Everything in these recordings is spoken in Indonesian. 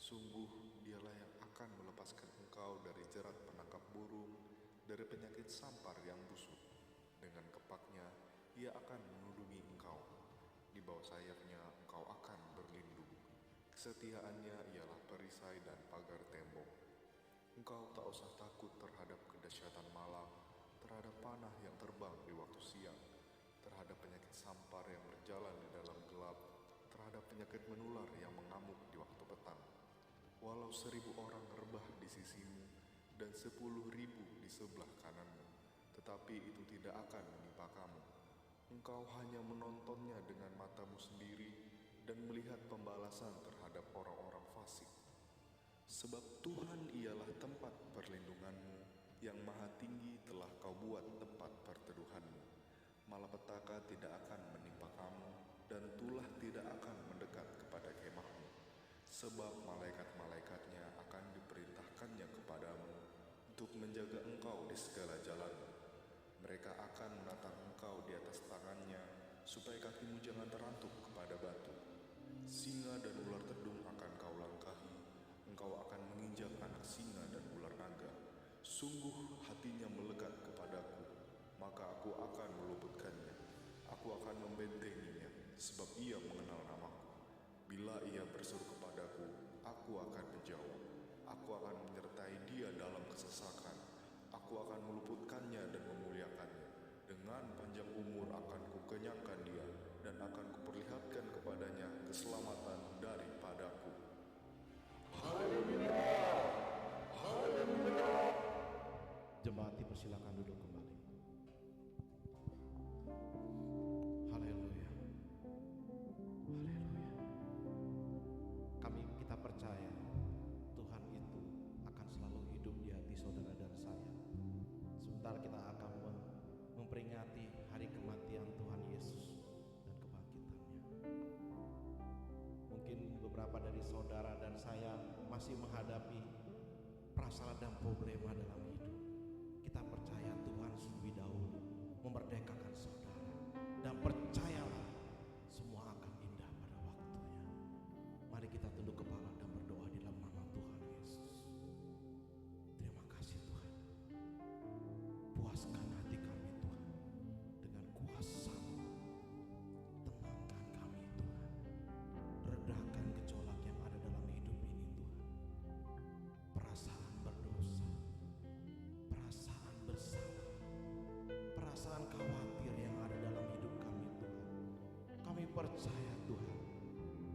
Sungguh dialah yang akan melepaskan engkau dari jerat penangkap burung, dari penyakit sampar yang busuk. Dengan kepaknya ia akan menudungi engkau. Di bawah sayapnya engkau akan berlindung. Kesetiaannya ialah perisai dan pagar tembok. Engkau tak usah takut terhadap kedahsyatan malam, terhadap panah yang terbang di waktu siang, terhadap penyakit sampar yang berjalan di dalam gelap, terhadap penyakit menular yang mengamuk di waktu petang. Walau 1000 orang rebah di sisimu dan 10.000 di sebelah kananmu, tetapi itu tidak akan menimpa kamu. Engkau hanya menontonnya dengan matamu sendiri dan melihat pembalasan terhadap orang-orang fasik. Sebab Tuhan ialah tempat perlindunganmu, yang maha tinggi telah kau buat tempat perteduhanmu. Malapetaka tidak akan menimpa kamu, dan tulah tidak akan mendekat kepada kemahmu. Sebab malaikat-malaikatnya akan diperintahkannya kepadamu untuk menjaga engkau di segala jalanmu. Mereka akan menatang engkau di atas tangannya, supaya kakimu jangan terantuk kepada batu. Singa dan ular tedung akan kau langkahi, engkau akan menginjak anak singa dan ular naga. Sungguh hatinya melekat kepadaku, maka aku akan meluputkannya. Aku akan membentenginya, sebab ia mengenal namaku. Bila ia berseru kepadaku, aku akan menjawab. Aku akan menyertai dia dalam kesesakan. Aku akan meluputkannya dan memuliakannya. Dengan panjang umur akan kukenyangkan dia, dan akan kuperlihatkan kepadanya keselamatan daripadaku. Haleluya, haleluya. Jemaat dipersilakan duduk kembali. Haleluya, haleluya. Kita percaya Tuhan itu akan selalu hidup di hati saudara dan saya. Sebentar kita akan memperingati hari kematian Tuhan Yesus dan kebangkitannya. Mungkin beberapa dari saudara dan saya masih menghadapi prasarat dan problema dalam hidup. Kita percaya Tuhan lebih dahulu memerdekakan saudara, dan percayalah semua akan indah pada waktunya. Mari kita tunduk kepala dan berdoa di dalam nama Tuhan Yesus. Terima kasih Tuhan. Puaskan hati kami Tuhan dengan kuasa-Mu. Tenangkan kami Tuhan. Redakan gejolak yang ada dalam hidup ini Tuhan. Perasaan berdosa, perasaan bersalah, perasaan khawatir yang ada dalam hidup kami Tuhan. Kami percaya Tuhan,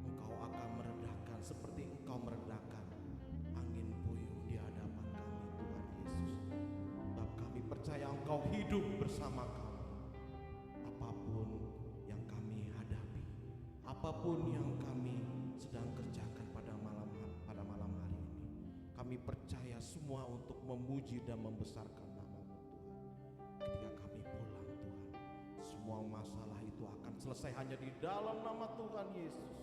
Engkau akan meredakan seperti Engkau meredakan angin puyuh di hadapan kami Tuhan Yesus. Sebab kami percaya Engkau hidup bersama kami. Apapun yang kami hadapi, apapun yang kami sedang kerjakan pada malam hari ini, kami percaya semua untuk memuji dan membesarkan nama-Mu Tuhan. Ketika kami pulang Tuhan, semua masalah itu akan selesai hanya di dalam nama Tuhan Yesus.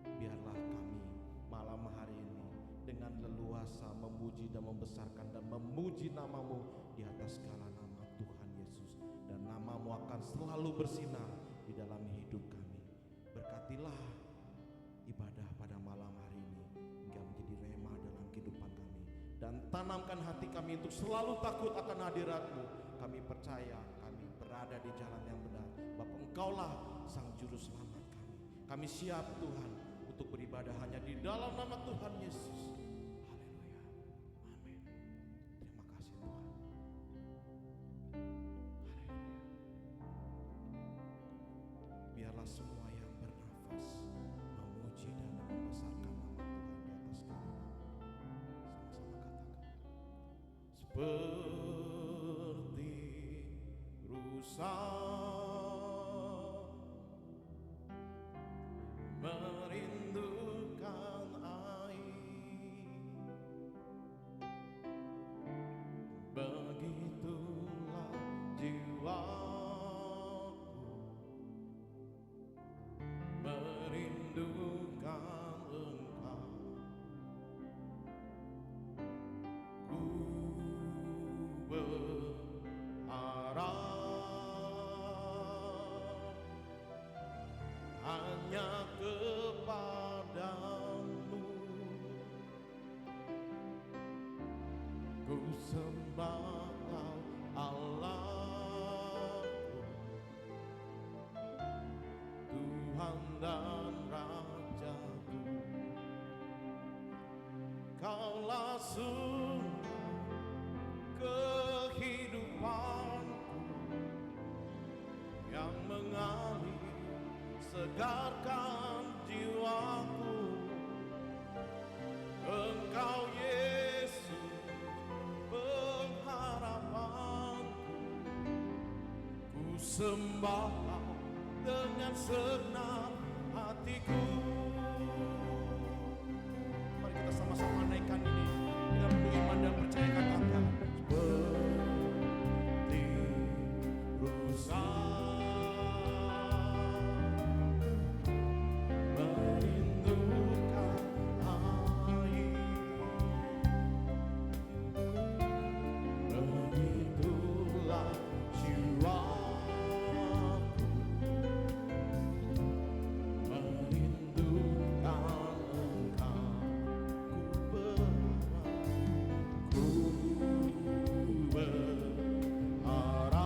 Biarlah kami malam hari ini dengan leluasa memuji dan membesarkan dan memuji nama-Mu di atas segala nama Tuhan Yesus. Dan nama-Mu akan selalu bersinar di dalam hidup kami. Berkatilah ibadah pada malam hari ini hingga menjadi rema dalam kehidupan kami. Dan tanamkan hati kami untuk selalu takut akan hadirat-Mu. Kami percaya kami berada di jalan yang benar. Bapak, Engkaulah Sang Juru Selamat kami. Kami siap Tuhan untuk beribadah hanya di dalam nama Tuhan Yesus. Haleluya. Amin. Terima kasih Tuhan. Haleluya. Biarlah semua yang bernafas memuji dan membesarkan nama Tuhan di atas kami. Sama-sama katakan. Seperti rusa merindukan air, begitulah jiwaku merindukan Engkau. Ku Ku sembah Kau Allahku, Tuhan dan Rajaku. Kaulah sumber kehidupanku, yang mengalir segarkan jiwaku. Engkau Yesus pengharapanku, ku sembah Kau dengan segenap hatiku. Mari kita sama-sama naikkan ini dengan penuh iman dan percaya, katakan seperti rusa merindukan air, begitulah jiwaku merindukan Engkau. Ku berharap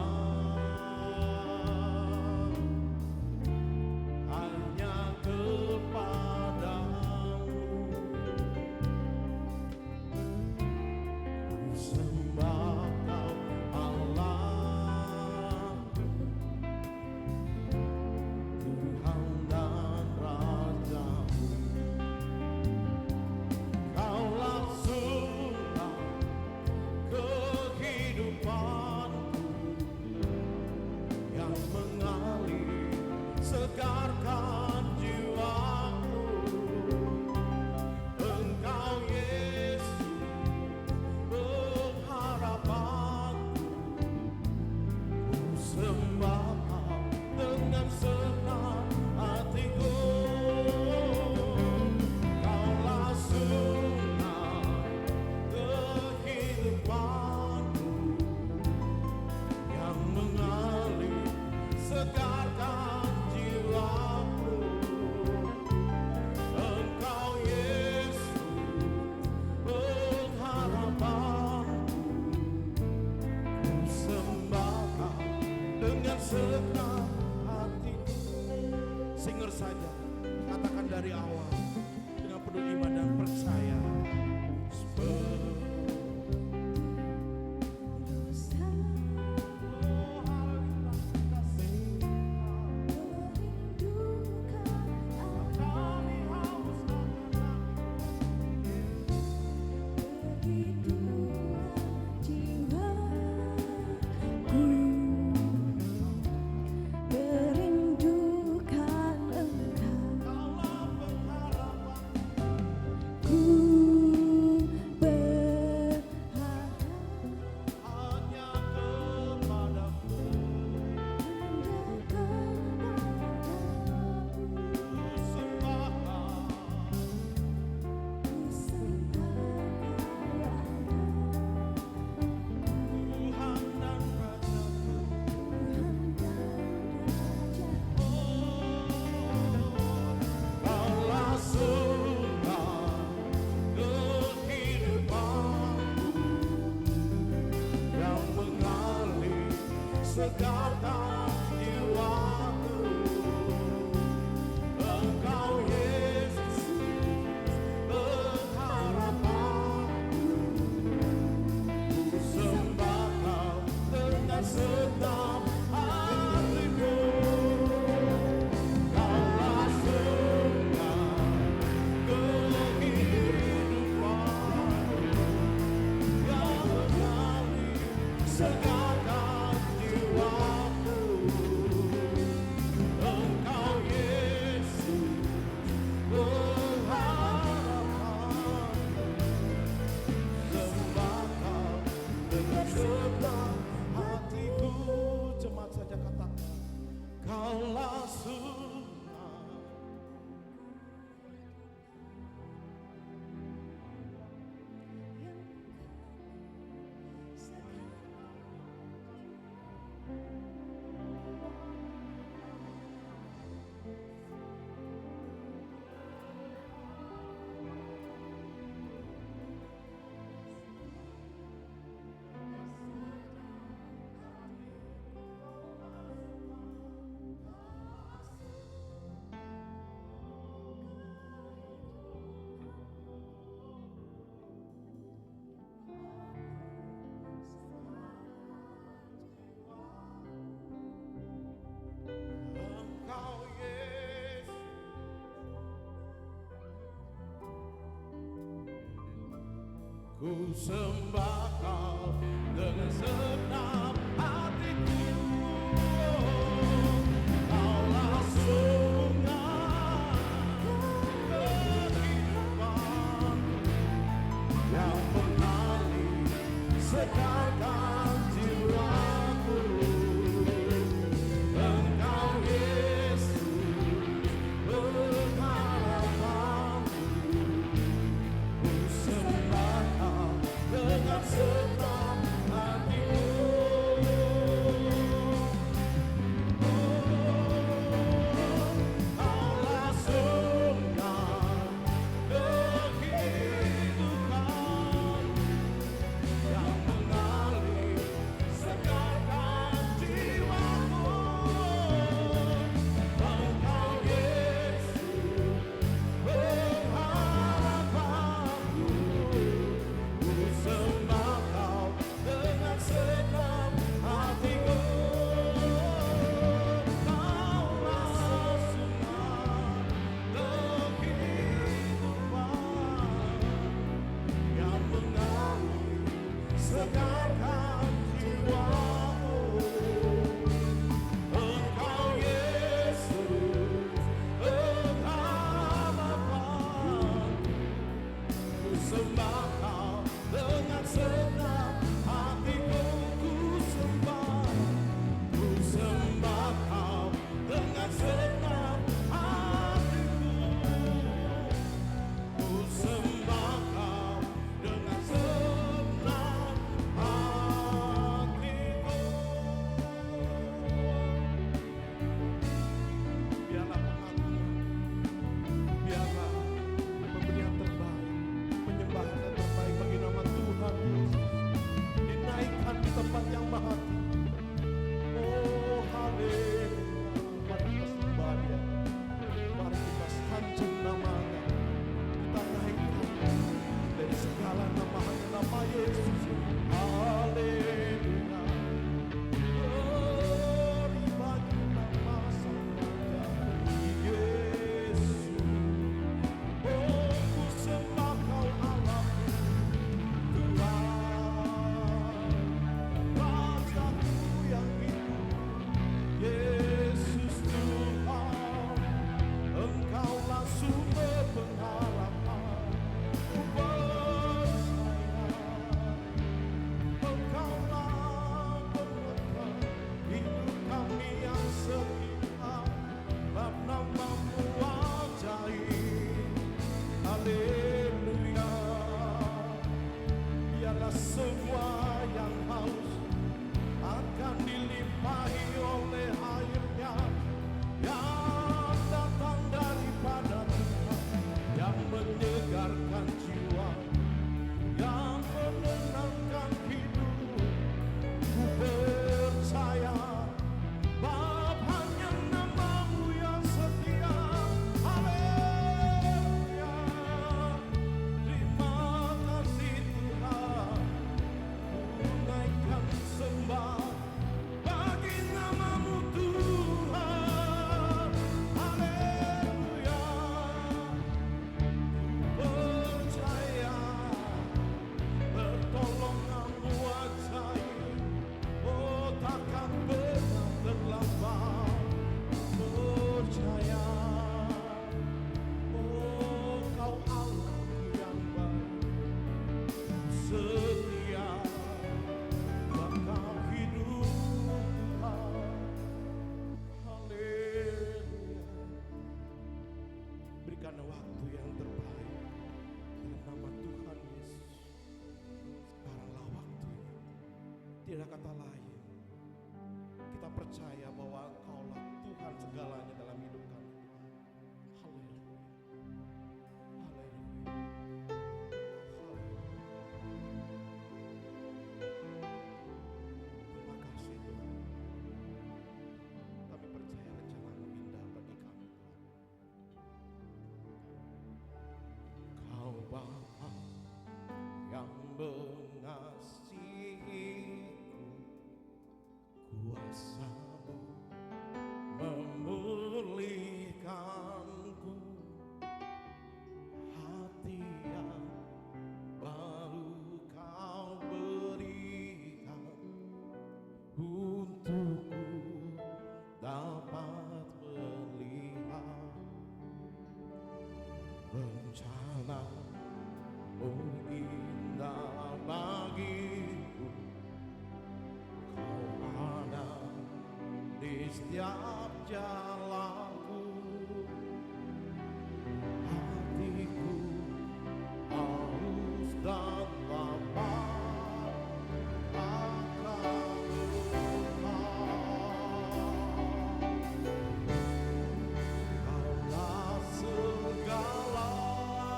hanya kepadamu. Ku sembah Kau Allahku, Tuhan dan Rajaku. Kaulah sumber kehidupanku, yang mengalir segarkan jiwaku. Engkau Yesus pengharapanku, ku sembah Kau dengan senang hatiku. Kaulah sumber kehidupanku, yang mengalir segarkan jiwaku. Engkau Yesus pengharapanku, ku sembah Kau dengan segenap hatiku. Singer saja, katakan dari awal dengan penuh iman dan percaya. Merindukan segarkan jiwaku. Engkau Yesus pengharapanku, ku sembah Kau dengan segenap hatiku. Kaulah sumber kehidupan yang mengalir segarkan jiwaku. Engkau Yesus pengharapanku, sembah Kau dengan segenap hatiku. Jemaat saja katakan, Kaulah sumber ku sembah Kau dengan segenap hatiku. Kaulah sumber kehidupan yang mengalir segarkan jiwaku. Engkau Yesus pengharapanku, ku sembah Kau dengan segenap hatiku. Kaulah sumber kehidupan yang mengalir segarkan jiwaku. Engkau Yesus pengharapanku, ku sembah Kau dengan segenap hatiku. Kaulah sumber kehidupan yang mengalir segarkan jiwaku. Engkau Yesus pengharapanku, ku sembah Kau dengan segenap hatiku. Ku sembah Kau dengan segenap hatiku. Ku sembah Kau dengan segenap hatiku. Biarlah pengagungan, biarlah pemberian terbaik, penyembahan yang terbaik bagi nama Tuhan Yesus dinaikkan di tempat yang maha tinggi. Oh haleluya, mari kita sembah Dia, mari kita sanjung namanya, kita naikkan dari segala nama hanya nama Yesus. Haleluya, glory bagi nama Sang Raja Yesus. Oh ku sembah Kau Allahku, Tuhan Rajaku yang hidup. Yesus Tuhan, Engkaulah sumber pengharapan. Ku percaya Engkaulah penekan hidup kami yang setia. Bab namamu ajaib. Haleluya. Biarlah semua yang haus akan dilimpahi oleh airnya yang datang daripada Tuhan, yang menyegarkan jiwa, yang menenangkan hidup. Ku percaya Bapa hanya namamu yang setia. Haleluya. Terima kasih Tuhan, ku naikkan sembah bagi namamu Tuhan. Haleluya. Ku percaya pertolonganmu ajaib. Oh takkan pernah terlambat. Percaya oh Kau Allah yang baik, setia, bakal hidup Tuhan. Haleluya. Berikan waktu yang terbaik dalam nama Tuhan Yesus. Sekaranglah waktunya, tidak kata lain. Kita percaya bahwa Engkaulah Tuhan segalanya dalam hidup kami. Haleluya. Haleluya. Haleluya. Terima kasih Tuhan. Kami percaya rencana-Mu indah bagi kami Tuhan. Kau Bapa yang mengasihiku, setiap jalanku, hatiku haus dan lapar akan Kaulah segalanya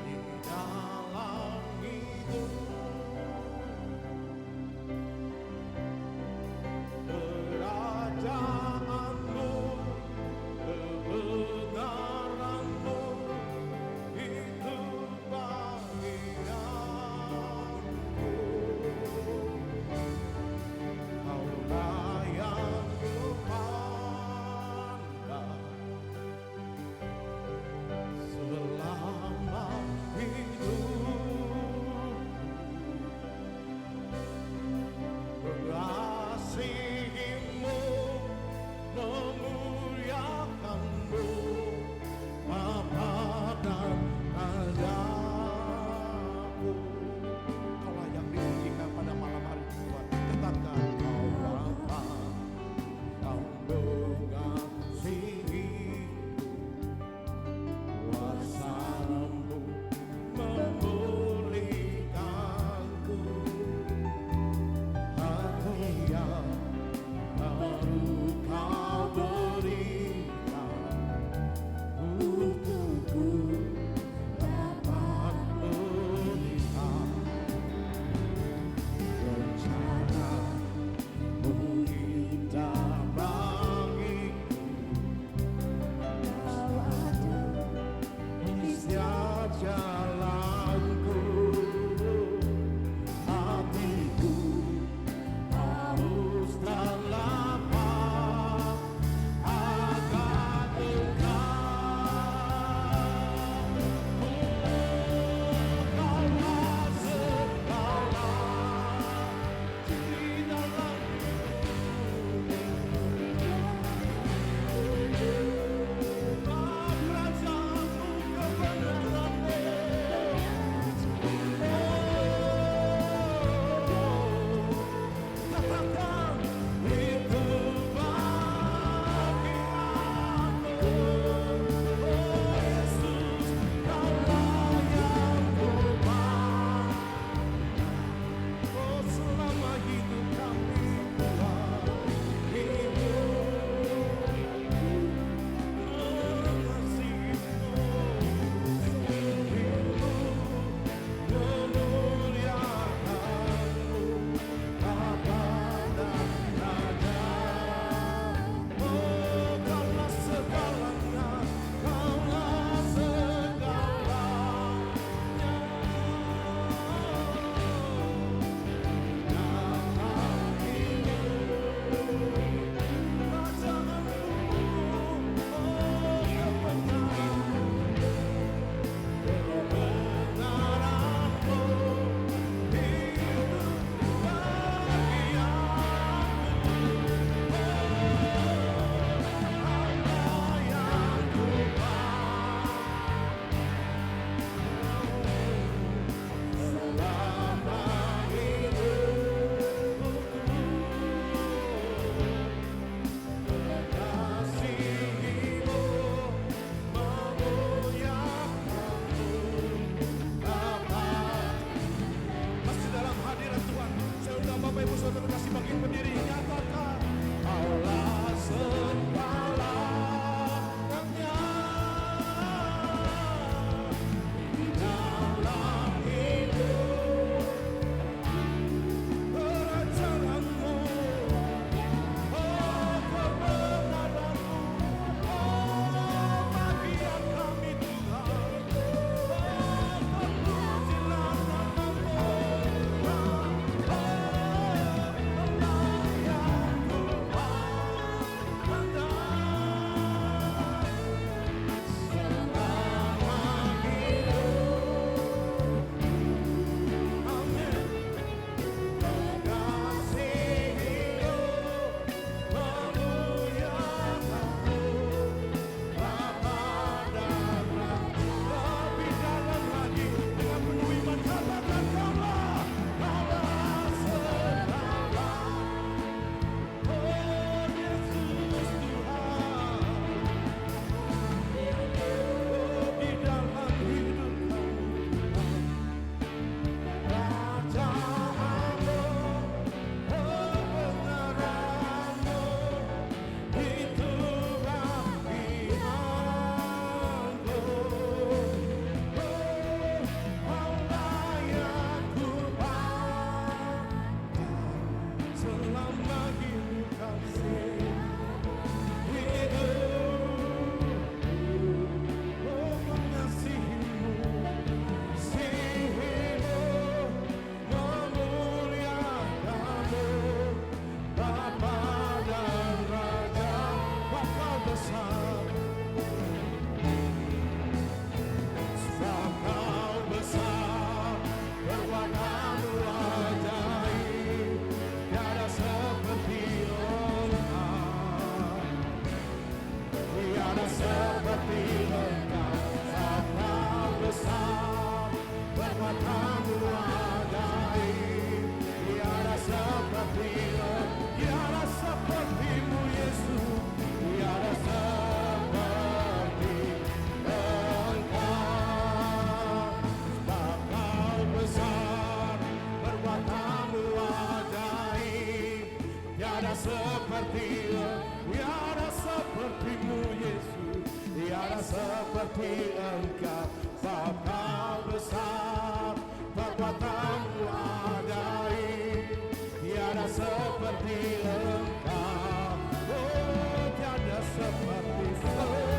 di dalam hidup. seperti tiada sepertimu Yesus, tiada seperti Engkau. Bapa besar, kekuatanmu ajaib, tiada seperti Engkau. Oh, tiada seperti Engkau.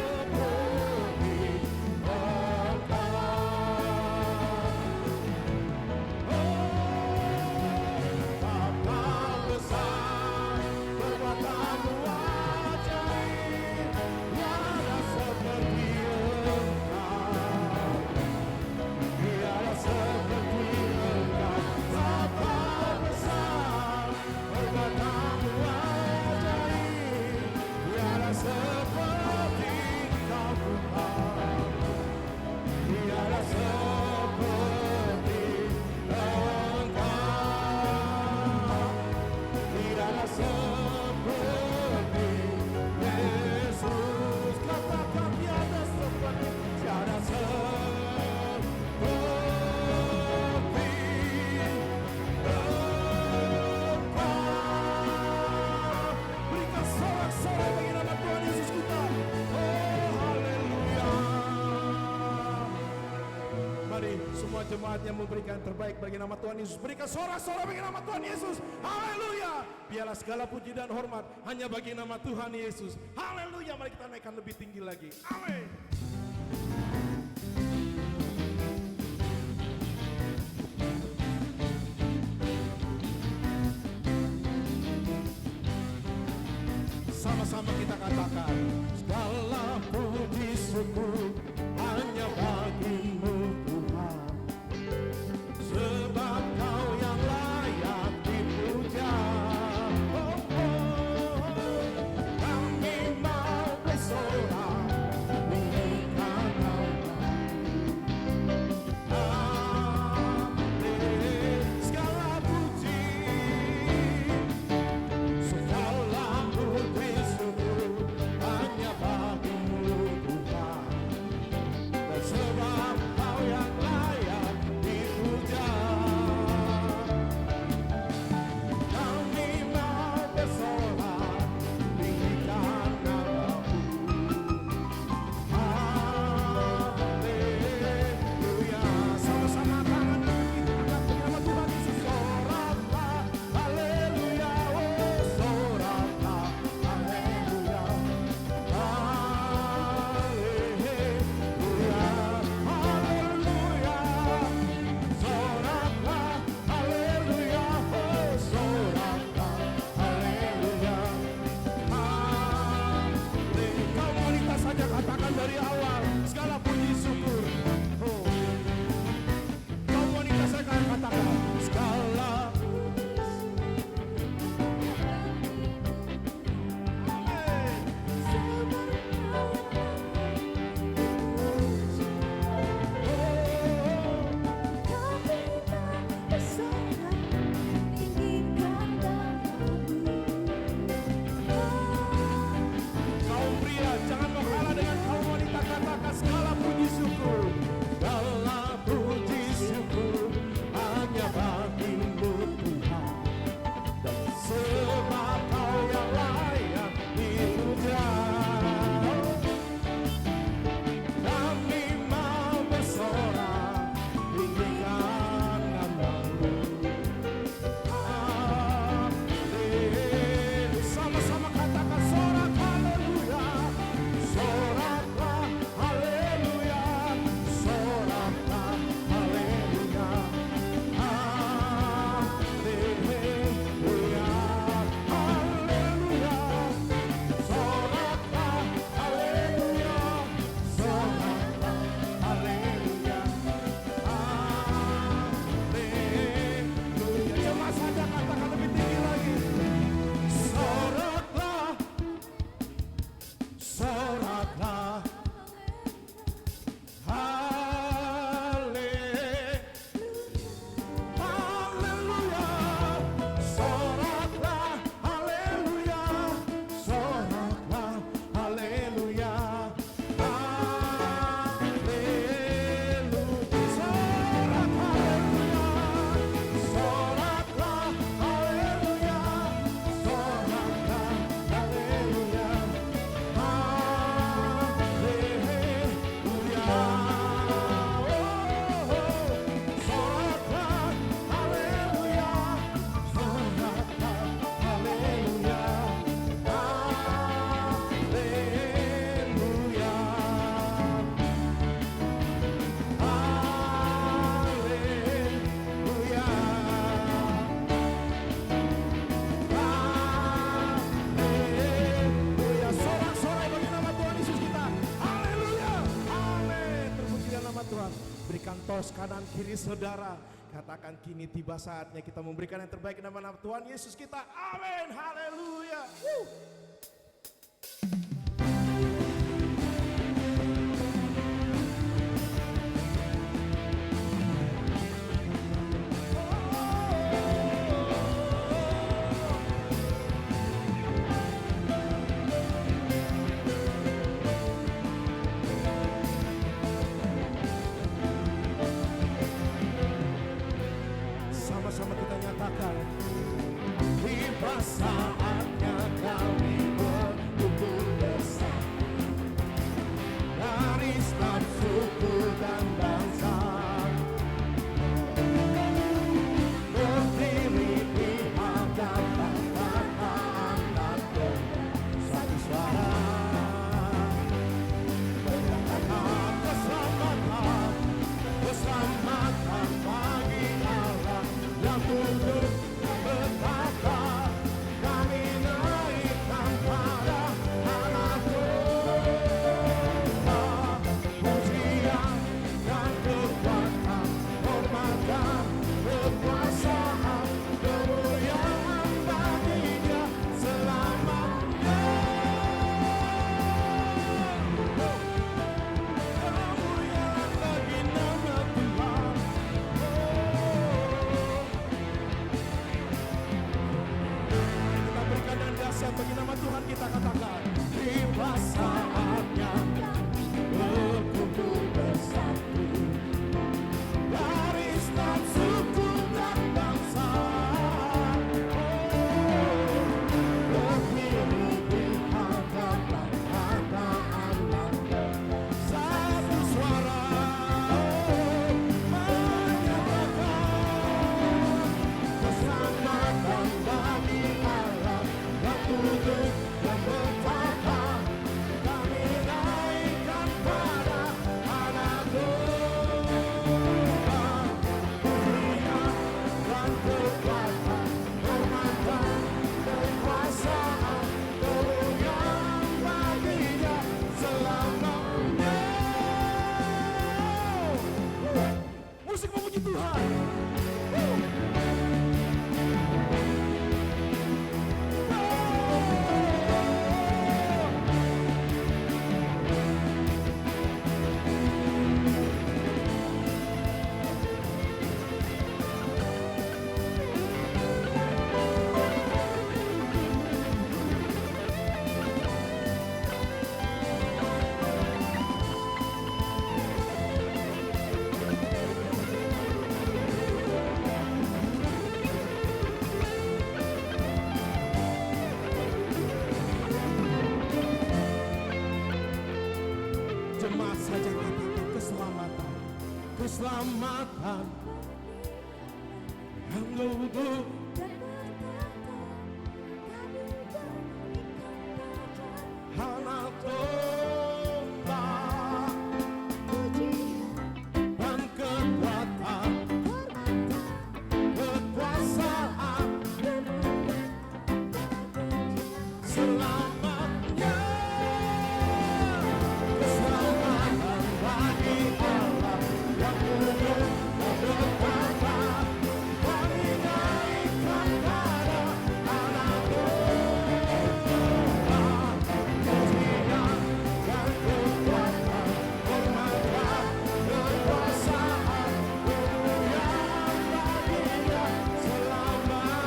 Semua jemaat yang memberikan terbaik bagi nama Tuhan Yesus, berikan sorak-sorai bagi nama Tuhan Yesus. Haleluya. Biarlah segala puji dan hormat hanya bagi nama Tuhan Yesus. Haleluya. Mari kita naikkan lebih tinggi lagi. Amin. Sama-sama kita katakan, segala puji syukur hanya bagimu Tuhan, sebab Kau yang layak dipuja. Oh, oh, kami mau bersorak menyanyikan nama. Amin. Segala puji, segala puji syukur hanya bagimu Tuhan. Tuhan. Berikan tos kanan kiri saudara. Katakan kini tiba saatnya kita memberikan yang terbaik dalam nama Tuhan Yesus kita. Amin. Haleluya. Sama-sama kita nyatakan, tiba saatnya kami berkumpul bersama dari setiap suku dan bangsa, berdiri di hadapan Bapa Anak dan satu suara, berkatakan keselamatan, keselamatan bagi Allah yang tunduk dan berkata, kami naikkan pada Anak domba, pujian dan kekuatan, hormat dan kekuasaan, kemuliaan baginya selamanya. Kemuliaan bagi nama Tuhan. Kita berikan dan dahsyat bagi nama Tuhan, kita katakan, tiba saatnya berkumpul bersatu dari setiap suku dan bangsa, berdiri di hadapan Bapa Anak satu suara, menyatakan keselamatan bagi Allah yang tunduk dan berkata, kami naikkan pada Anak domba, pujian dan kekuatan, hormat dan kekuasaan, kemuliaan baginya selamanya. Musik memuji Tuhan. Jemaat saja katakan keselamatan, keselamatan yang luluh Anak domba dan kekuatan, kekuasaan selamanya. Keselamatan bagi Allah yang tunduk dan berkata, kami naikkan pada Anak domba, pujian dan kekuatan, hormat dan kekuasaan, kemuliaan baginya selamanya.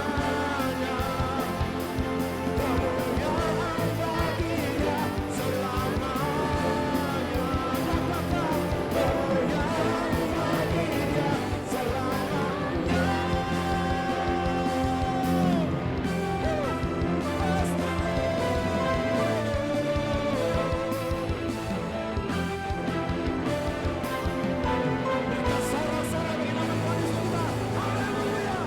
Kemuliaan baginya selamanya. Katakan, kemuliaan baginya selamanya. Berikan sorak-sorai bagi nama Tuhan Yesus kita. Haleluya.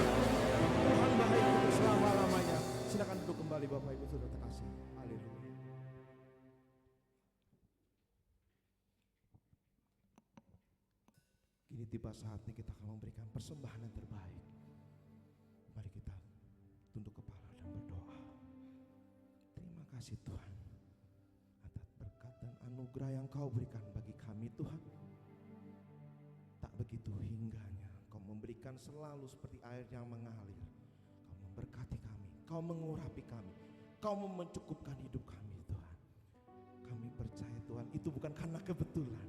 Tuhan baik untuk selama-lamanya. Silakan duduk kembali Bapak Ibu Saudara terkasih. Haleluya. Kini tiba saatnya kita akan memberikan persembahan yang terbaik. Mari kita tunduk kepala dan berdoa. Terima kasih Tuhan atas berkat dan anugerah yang Kau berikan bagi kami Tuhan. memberikan selalu seperti air yang mengalir. Kau memberkati kami, Kau mengurapi kami, Kau mencukupkan hidup kami Tuhan. Kami percaya Tuhan, itu bukan karena kebetulan,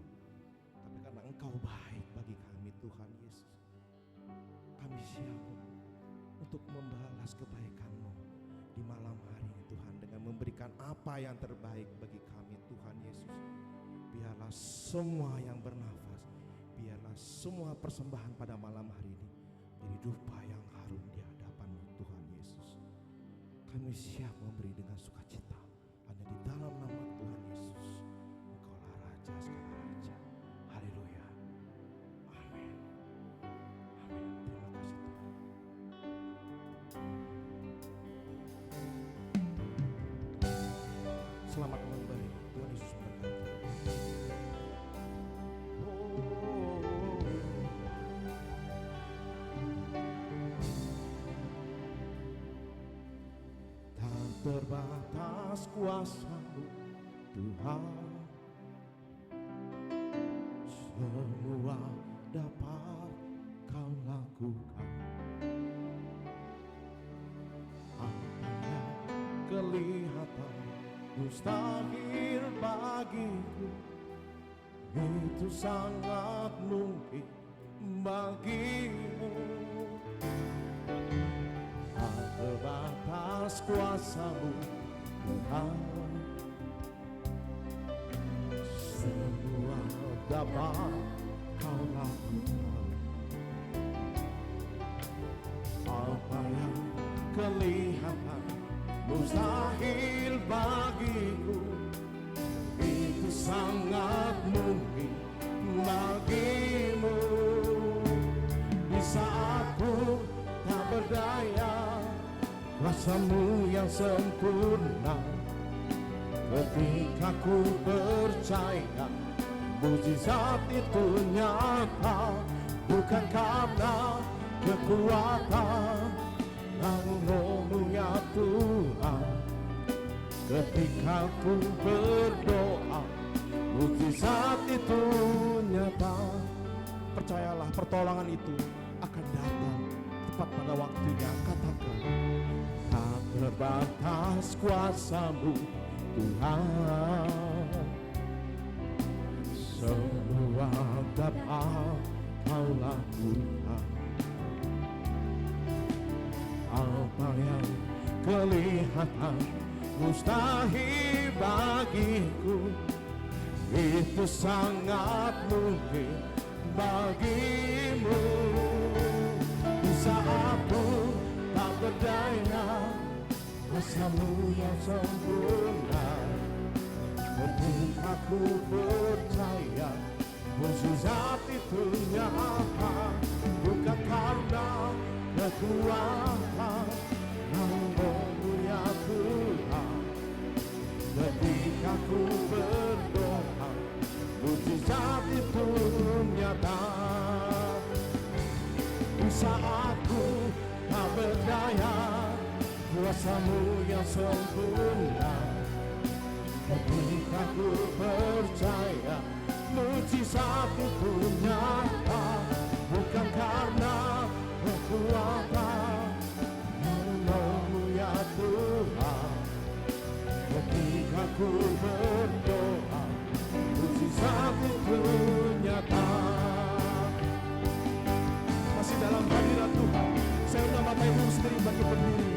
tapi karena Engkau baik bagi kami Tuhan Yesus. Kami siap untuk membalas kebaikan-Mu di malam hari ini Tuhan, dengan memberikan apa yang terbaik bagi kami Tuhan Yesus. Biarlah semua yang bernafas, biarlah semua persembahan pada malam hari ini jadi dupa yang harum di hadapan-Mu Tuhan Yesus. Kami siap memberi dengan sukacita hanya di dalam nama Tuhan Yesus. Engkaulah Raja segala raja. Haleluya. Amin. Amin. Terima kasih Tuhan. Selamat kembali. Tuhan Yesus memberkati. Tak terbatas kuasa-Mu Tuhan, semua dapat Kau lakukan. Apa yang kelihatan mustahil bagiku, itu sangat mungkin bagimu. Tak terbatas kuasa-Mu Tuhan, semua dapat Kau lakukan. Apa yang kelihatan mustahil bagiku, itu sangat mungkin bagimu. Di saat ku tak berdaya, kuasa-Mu yang sempurna. Ketika ku percaya mukjizat itu nyata, bukan karena kekuatan Roh-Mu ya Tuhan. Ketika ku berdoa, mukjizat itu nyata. Percayalah, pertolongan itu akan datang tepat pada waktunya. Katakan, tak terbatas kuasa-Mu Tuhan, semua dapat Kau lakukan. Apa yang kelihatan mustahil bagiku, itu sangat mungkin bagimu. Di saat ku tak berdaya, kuasa-Mu yang sempurna. Ketika ku percaya mukjizat itu nyata, bukan karena kekuatan Roh-Mu ya Tuhan. Ketika ku berdoa, mukjizat itu nyata. Di saat ku tak berdaya, kuasa-Mu yang sempurna. Ketika ku percaya mukjizat itu nyata, bukan karena kekuatan Roh-Mu ya Tuhan. Ketika ku berdoa, mukjizat itu nyata. Masih dalam hadirat Tuhan, saya undang Bapak Ibu sendiri bagi berdiri.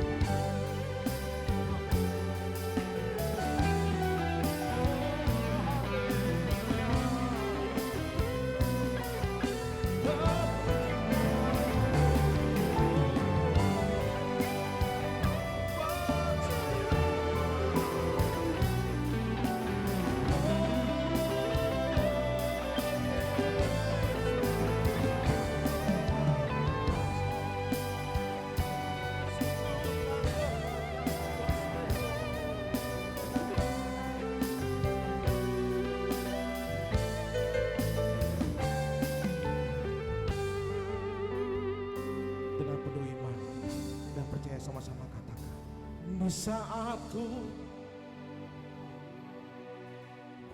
Sama-sama katakan, di saat ku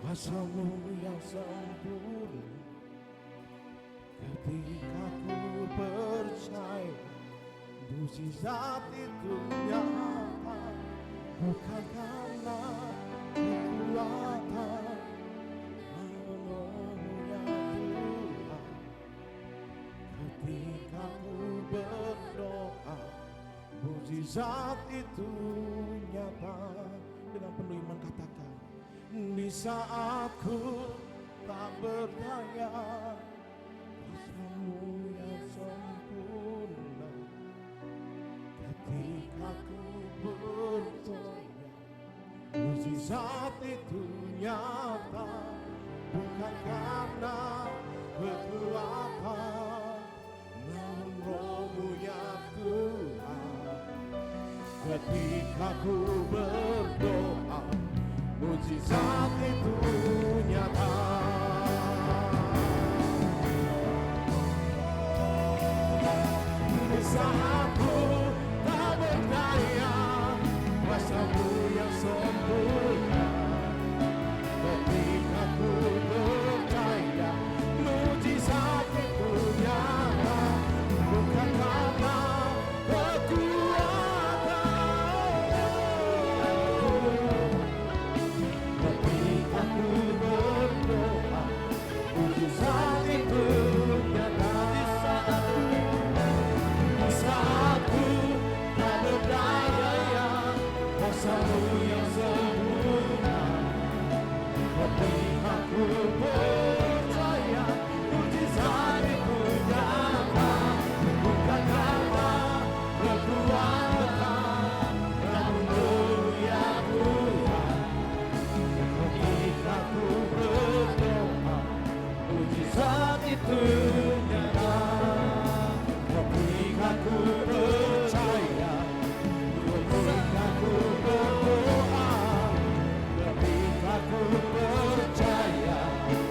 kuasa-Mu yang sempurna. Ketika ku percaya mujizat itu nyata, bukan karena kekuatan menolongnya Tuhan. Ketika ku berdoa, mujizat itu nyata. Dengan penuh iman katakan, di saat ku tak berdaya, kuasamu yang sempurna. Ketika ku berdoa, mujizat itu nyata, bukan karena kekuatan Roh-Mu ya Tuhan. Ketika ku berdoa, mujizat itu nyata. Di saat ku tak berdaya, kuasa-Mu yang sempurna. Ketika ku percaya, mujizat itu nyata, bukan karena kekuatan. Ketika ku berdoa, mujizat itu nyata. Di saat ku tak berdaya, kuasa-Mu yang sempurna. Ketika ku percaya, mujizat itu nyata, bukan karena kekuatan, namun Roh ya Tuhan. Ketika ku berdoa, mujizat itu nyata. Ketika ku percaya, ketika ku berdoa, ketika ku percaya,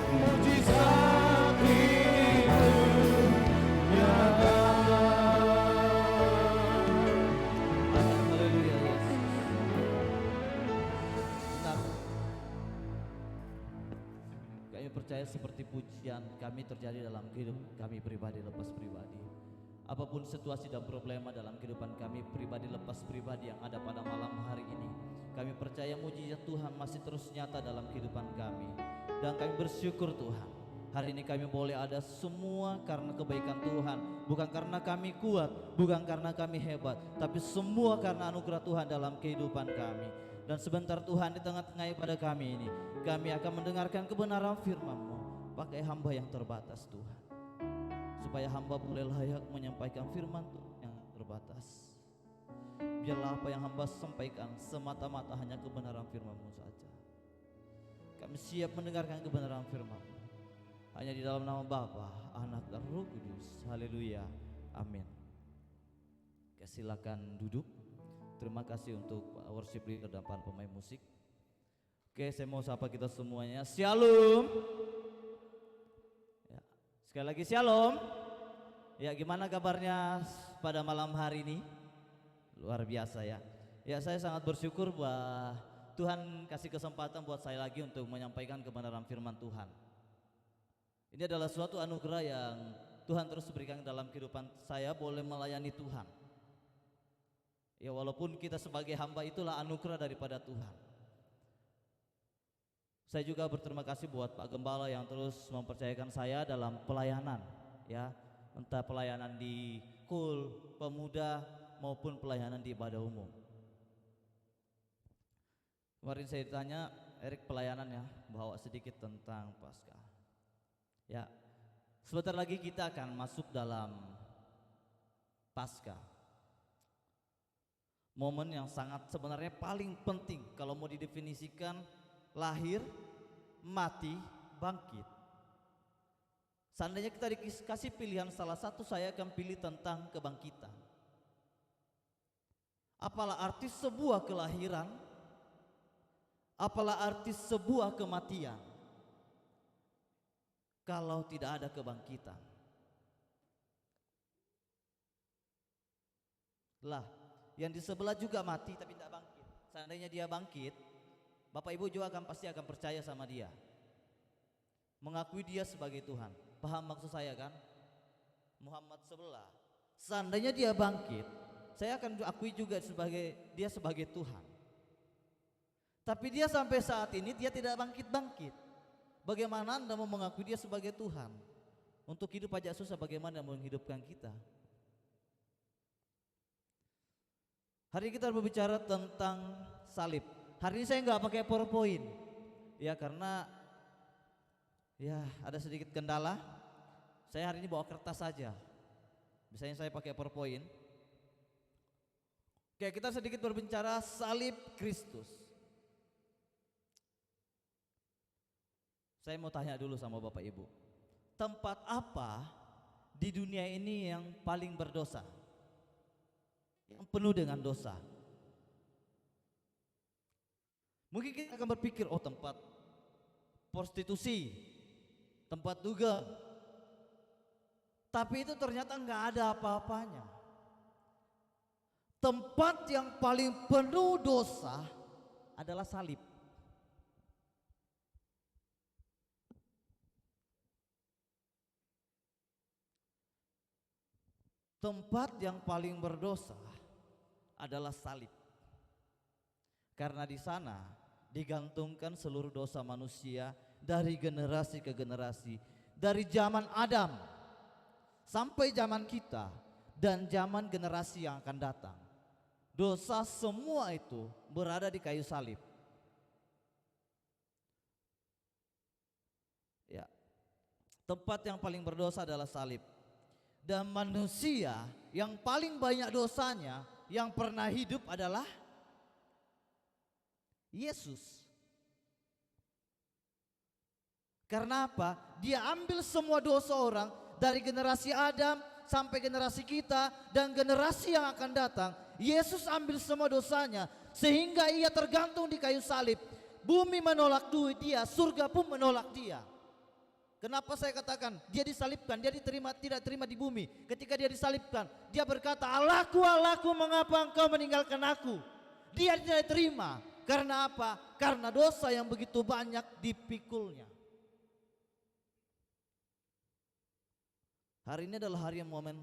mujizat itu nyata. Haleluya Yesus. Benar. Kami percaya seperti pujian kami terjadi dalam kehidupan kami pribadi lepas pribadi. Apapun situasi dan problema dalam kehidupan kami pribadi lepas pribadi yang ada pada malam hari ini, kami percaya mujizat Tuhan masih terus nyata dalam kehidupan kami. Dan kami bersyukur Tuhan, hari ini kami boleh ada semua karena kebaikan Tuhan. Bukan karena kami kuat, bukan karena kami hebat, tapi semua karena anugerah Tuhan dalam kehidupan kami. Dan sebentar Tuhan di tengah-tengah pada kami ini, kami akan mendengarkan kebenaran firman-Mu pakai hamba yang terbatas Tuhan, supaya hamba boleh layak menyampaikan firman Tuhan yang terbatas. Biarlah apa yang hamba sampaikan semata-mata hanya kebenaran firman-Mu saja. Kami siap mendengarkan kebenaran firman-Mu hanya di dalam nama Bapa, Anak dan Roh Kudus. Haleluya, amin. Oke, silakan duduk. Terima kasih untuk Pak worship leader dan para pemain musik. Oke, saya mau sapa kita semuanya. Shalom. Ya, sekali lagi shalom. Ya, gimana kabarnya pada malam hari ini? Luar biasa ya. Ya, saya sangat bersyukur bahwa Tuhan kasih kesempatan buat saya lagi untuk menyampaikan kebenaran firman Tuhan. Ini adalah suatu anugerah yang Tuhan terus berikan dalam kehidupan saya, boleh melayani Tuhan. Ya, walaupun kita sebagai hamba itulah anugerah daripada Tuhan. Saya juga berterima kasih buat Pak Gembala yang terus mempercayakan saya dalam pelayanan, ya, entah pelayanan di KUL, pemuda maupun pelayanan di ibadah umum. Kemarin saya ditanya, Erik pelayanan ya, bawa sedikit tentang Paskah. Ya, sebentar lagi kita akan masuk dalam Paskah. Momen yang sangat sebenarnya paling penting kalau mau didefinisikan, lahir, mati, bangkit. Seandainya kita dikasih pilihan salah satu, saya akan pilih tentang kebangkitan. Apalah arti sebuah kelahiran, apalah arti sebuah kematian kalau tidak ada kebangkitan. Lah, yang di sebelah juga mati tapi tidak bangkit. Seandainya dia bangkit, Bapak Ibu juga pasti akan percaya sama dia, mengakui dia sebagai Tuhan. Paham maksud saya kan? Muhammad sebelah, seandainya dia bangkit, saya akan akui juga dia sebagai Tuhan. Tapi dia sampai saat ini dia tidak bangkit-bangkit. Bagaimana Anda mau mengakui dia sebagai Tuhan? Untuk hidup aja susah, bagaimana mau menghidupkan kita? Hari ini kita berbicara tentang salib. Hari ini saya nggak pakai PowerPoint, ya karena ya ada sedikit kendala. Saya hari ini bawa kertas saja. Biasanya saya pakai PowerPoint. Oke, kita sedikit berbicara salib Kristus. Saya mau tanya dulu sama Bapak Ibu, tempat apa di dunia ini yang paling berdosa? Yang penuh dengan dosa? Mungkin kita akan berpikir, oh tempat prostitusi, tempat duga. Tapi itu ternyata nggak ada apa-apanya. Tempat yang paling penuh dosa adalah salib. Tempat yang paling berdosa adalah salib. Karena di sana digantungkan seluruh dosa manusia dari generasi ke generasi, dari zaman Adam sampai zaman kita dan zaman generasi yang akan datang. Dosa semua itu berada di kayu salib. Ya. Tempat yang paling berdosa adalah salib. Dan manusia yang paling banyak dosanya yang pernah hidup adalah Yesus. Karena apa? Dia ambil semua dosa orang dari generasi Adam sampai generasi kita dan generasi yang akan datang. Yesus ambil semua dosanya sehingga ia tergantung di kayu salib. Bumi menolak dia, surga pun menolak dia. Kenapa saya katakan dia disalibkan, dia tidak terima di bumi. Ketika dia disalibkan, dia berkata, Allahku, Allahku, mengapa engkau meninggalkan aku? Dia tidak terima. Karena apa? Karena dosa yang begitu banyak dipikulnya. Hari ini adalah hari yang momen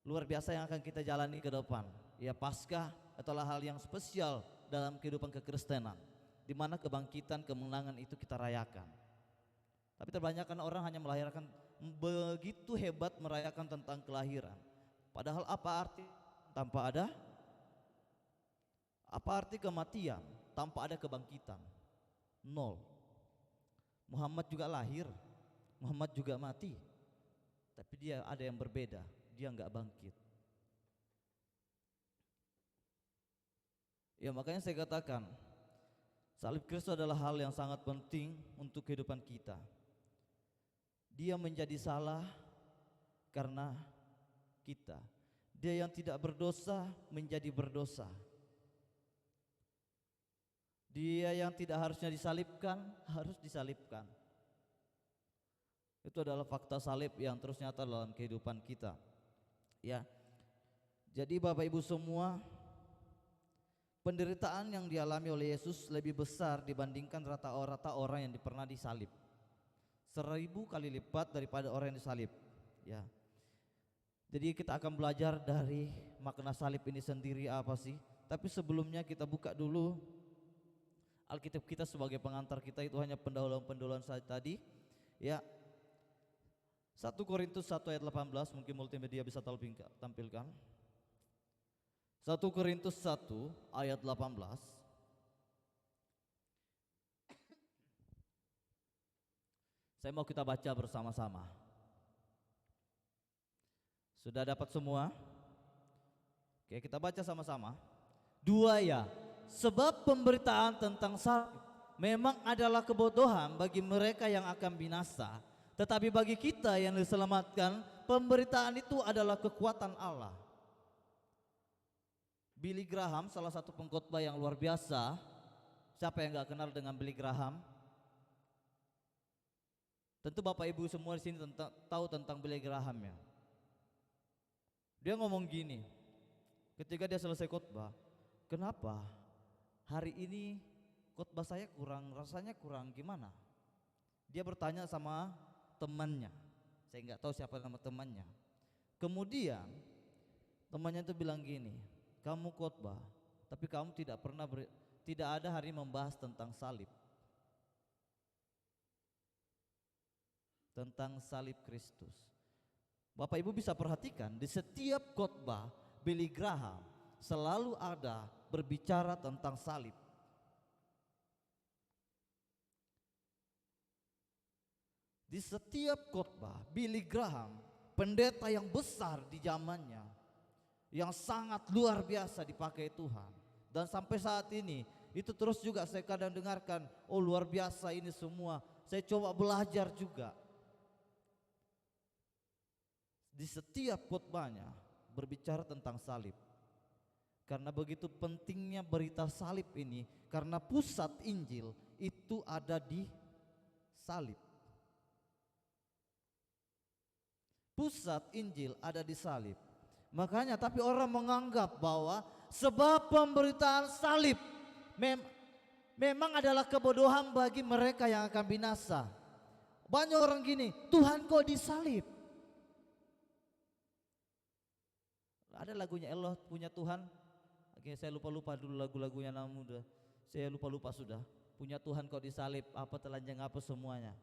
luar biasa yang akan kita jalani ke depan. Ya, Paskah adalah hal yang spesial dalam kehidupan kekristenan, di mana kebangkitan, kemenangan itu kita rayakan. Tapi terbanyakan orang hanya merayakan, begitu hebat merayakan tentang kelahiran. Padahal apa arti tanpa ada? Apa arti kematian tanpa ada kebangkitan? Nol. Muhammad juga lahir, Muhammad juga mati. Tapi dia ada yang berbeda, dia enggak bangkit. Ya makanya saya katakan, salib Kristus adalah hal yang sangat penting untuk kehidupan kita. Dia menjadi salah karena kita. Dia yang tidak berdosa menjadi berdosa. Dia yang tidak harusnya disalibkan harus disalibkan. Itu adalah fakta salib yang terus nyata dalam kehidupan kita. Ya. Jadi Bapak Ibu semua, penderitaan yang dialami oleh Yesus lebih besar dibandingkan rata-rata orang yang pernah disalib. 1000 kali lipat daripada orang yang disalib. Ya. Jadi kita akan belajar dari makna salib ini sendiri apa sih. Tapi sebelumnya kita buka dulu Alkitab kita sebagai pengantar kita, itu hanya pendahuluan-pendahuluan saja tadi. Ya. 1 Korintus 1 ayat 18, mungkin multimedia bisa tampilkan. 1 Korintus 1 ayat 18. Saya mau kita baca bersama-sama. Sudah dapat semua? Oke, kita baca sama-sama. 2 ya. Sebab pemberitaan tentang salib memang adalah kebodohan bagi mereka yang akan binasa, tetapi bagi kita yang diselamatkan, pemberitaan itu adalah kekuatan Allah. Billy Graham, salah satu pengkhotbah yang luar biasa. Siapa yang gak kenal dengan Billy Graham? Tentu Bapak Ibu semua di sini tahu tentang Billy Graham ya. Dia ngomong gini, ketika dia selesai khotbah, kenapa hari ini khotbah saya rasanya kurang gimana? Dia bertanya sama temannya, saya nggak tahu siapa nama temannya. Kemudian Temannya itu bilang gini, kamu khotbah, tapi kamu tidak ada hari membahas tentang salib. Tentang salib Kristus. Bapak Ibu bisa perhatikan di setiap khotbah Billy Graham selalu ada berbicara tentang salib. Di setiap khotbah Billy Graham, pendeta yang besar di zamannya, yang sangat luar biasa dipakai Tuhan, dan sampai saat ini itu terus juga saya kadang dengarkan, oh luar biasa ini semua. Saya coba belajar juga. Di setiap khotbahnya berbicara tentang salib. Karena begitu pentingnya berita salib ini, karena pusat Injil itu ada di salib. Pusat Injil ada di salib. Makanya tapi orang menganggap bahwa sebab pemberitaan salib memang adalah kebodohan bagi mereka yang akan binasa. Banyak orang gini, Tuhan kok disalib? Ada lagunya Allah punya Tuhan. Oke, saya lupa dulu lagu-lagunya, namun saya lupa sudah. Punya Tuhan kok disalib, apa telanjang apa semuanya.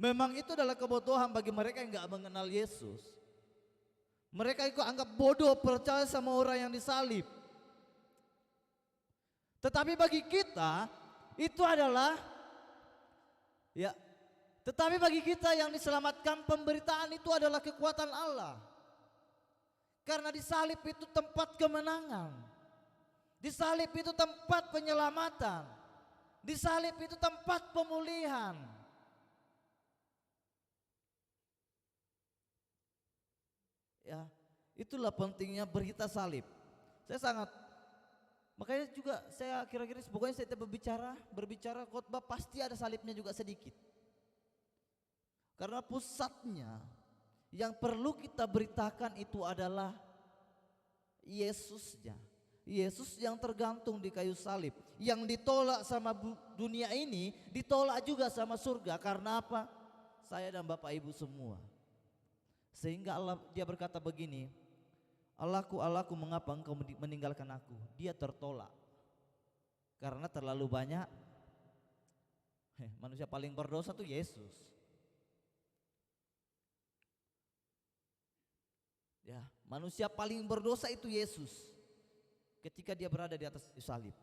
Memang itu adalah kebodohan bagi mereka yang nggak mengenal Yesus. Mereka itu anggap bodoh percaya sama orang yang disalib. Tetapi bagi kita itu adalah tetapi bagi kita yang diselamatkan, pemberitaan itu adalah kekuatan Allah. Karena di salib itu tempat kemenangan. Di salib itu tempat penyelamatan. Di salib itu tempat pemulihan. Ya, itulah pentingnya berita salib. Makanya juga saya kira-kira pokoknya saya berbicara khotbah pasti ada salibnya juga sedikit. Karena pusatnya yang perlu kita beritakan itu adalah Yesusnya. Yesus yang tergantung di kayu salib, yang ditolak sama dunia ini, ditolak juga sama surga. Karena apa? Saya dan Bapak Ibu semua. Sehingga dia berkata begini, Allahku, Allahku, mengapa engkau meninggalkan aku? Dia tertolak karena terlalu banyak manusia paling berdosa tuh Yesus. Ya, manusia paling berdosa itu Yesus ketika dia berada di atas salib.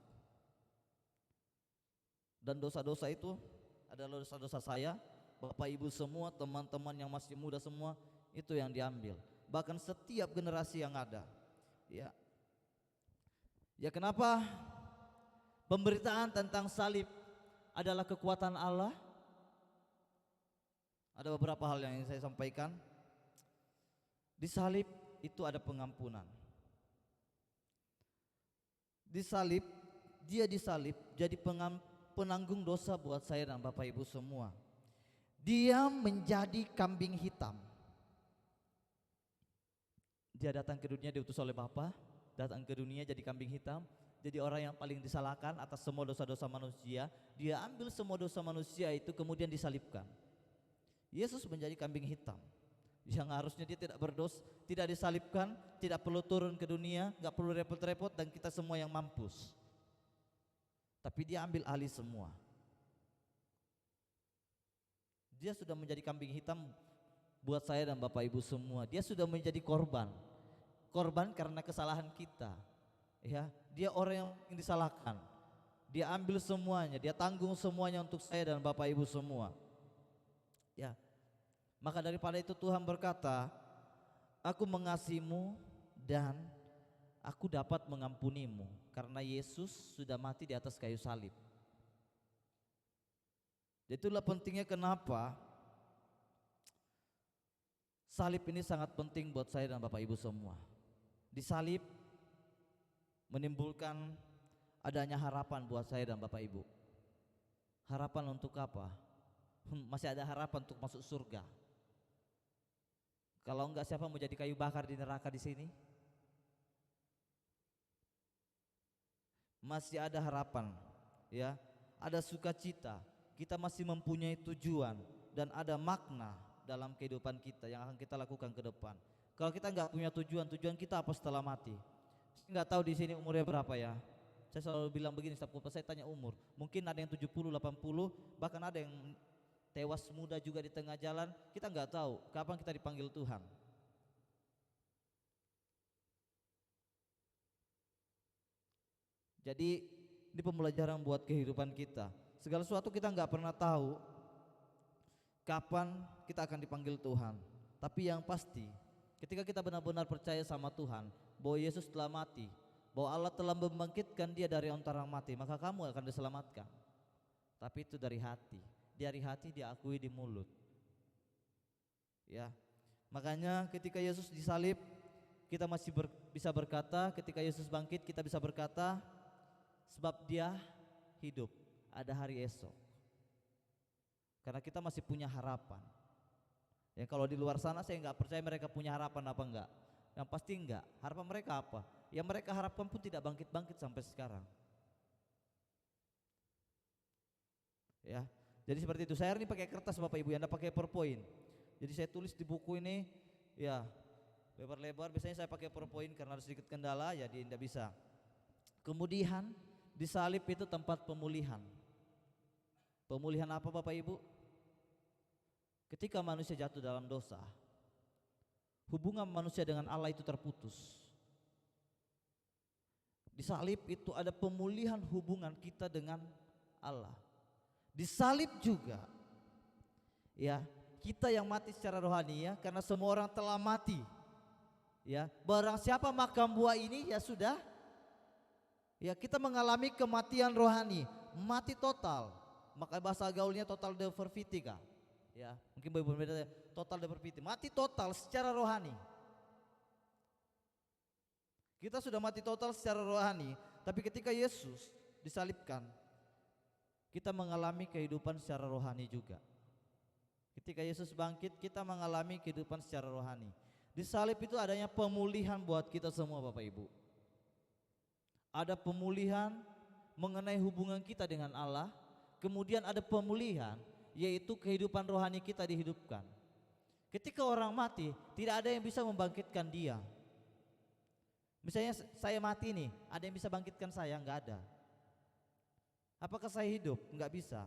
Dan dosa-dosa itu adalah dosa-dosa saya, Bapak Ibu semua, teman-teman yang masih muda semua, itu yang diambil. Bahkan setiap generasi yang ada. Ya kenapa pemberitaan tentang salib adalah kekuatan Allah? Ada beberapa hal yang ingin saya sampaikan. Di salib itu ada pengampunan. Dia disalib jadi penanggung dosa buat saya dan Bapak Ibu semua. Dia menjadi kambing hitam. Dia datang ke dunia diutus oleh Bapa, datang ke dunia jadi kambing hitam, jadi orang yang paling disalahkan atas semua dosa-dosa manusia. Dia ambil semua dosa manusia itu kemudian disalibkan. Yesus menjadi kambing hitam yang harusnya dia tidak berdosa, tidak disalibkan, tidak perlu turun ke dunia, gak perlu repot-repot, dan kita semua yang mampus. Tapi dia ambil alih semua. Dia sudah menjadi kambing hitam buat saya dan Bapak Ibu semua. Dia sudah menjadi korban karena kesalahan kita. Ya, dia orang yang disalahkan. Dia ambil semuanya, dia tanggung semuanya untuk saya dan Bapak Ibu semua. Ya. Maka daripada itu Tuhan berkata, aku mengasihimu dan aku dapat mengampunimu karena Yesus sudah mati di atas kayu salib. Itulah pentingnya kenapa salib ini sangat penting buat saya dan Bapak Ibu semua. Di salib menimbulkan adanya harapan buat saya dan Bapak Ibu. Harapan untuk apa? Masih ada harapan untuk masuk surga. Kalau enggak, siapa mau jadi kayu bakar di neraka di sini? Masih ada harapan, ya. Ada sukacita. Kita masih mempunyai tujuan dan ada makna dalam kehidupan kita yang akan kita lakukan ke depan. Kalau kita nggak punya tujuan kita apa setelah mati? Saya nggak tahu di sini umurnya berapa ya. Saya selalu bilang begini setiap khotbah saya tanya umur. Mungkin ada yang 70, 80, bahkan ada yang tewas muda juga di tengah jalan. Kita nggak tahu kapan kita dipanggil Tuhan. Jadi ini pembelajaran buat kehidupan kita. Segala sesuatu kita nggak pernah tahu kapan kita akan dipanggil Tuhan. Tapi yang pasti ketika kita benar-benar percaya sama Tuhan bahwa Yesus telah mati, bahwa Allah telah membangkitkan dia dari antara orang mati, maka kamu akan diselamatkan. Tapi itu dari hati. Dari hati diakui di mulut. Ya. Makanya ketika Yesus disalib kita masih bisa berkata, ketika Yesus bangkit kita bisa berkata, sebab dia hidup, ada hari esok. Karena kita masih punya harapan. Ya kalau di luar sana saya nggak percaya mereka punya harapan apa enggak. Yang pasti enggak. Harapan mereka apa? Yang mereka harapkan pun tidak bangkit-bangkit sampai sekarang. Ya. Jadi seperti itu. Saya ini pakai kertas Bapak Ibu, Anda pakai PowerPoint. Jadi saya tulis di buku ini ya lebar-lebar. Biasanya saya pakai PowerPoint karena ada sedikit kendala ya tidak bisa. Kemudian disalib itu tempat pemulihan. Pemulihan apa Bapak Ibu? Ketika manusia jatuh dalam dosa, hubungan manusia dengan Allah itu terputus. Di salib itu ada pemulihan hubungan kita dengan Allah. Di salib juga ya, kita yang mati secara rohani ya, karena semua orang telah mati. Ya, barang siapa makan buah ini ya sudah. Ya, kita mengalami kematian rohani, mati total. Maka bahasa gaulnya total deformitika. Ya, mungkin berbeda, total deformity, mati total secara rohani. Kita sudah mati total secara rohani, tapi ketika Yesus disalibkan, kita mengalami kehidupan secara rohani juga. Ketika Yesus bangkit, kita mengalami kehidupan secara rohani. Di salib itu adanya pemulihan buat kita semua Bapak Ibu. Ada pemulihan mengenai hubungan kita dengan Allah, kemudian ada pemulihan yaitu kehidupan rohani kita dihidupkan. Ketika orang mati, tidak ada yang bisa membangkitkan dia. Misalnya saya mati nih, ada yang bisa bangkitkan saya? Enggak ada. Apakah saya hidup? Enggak bisa.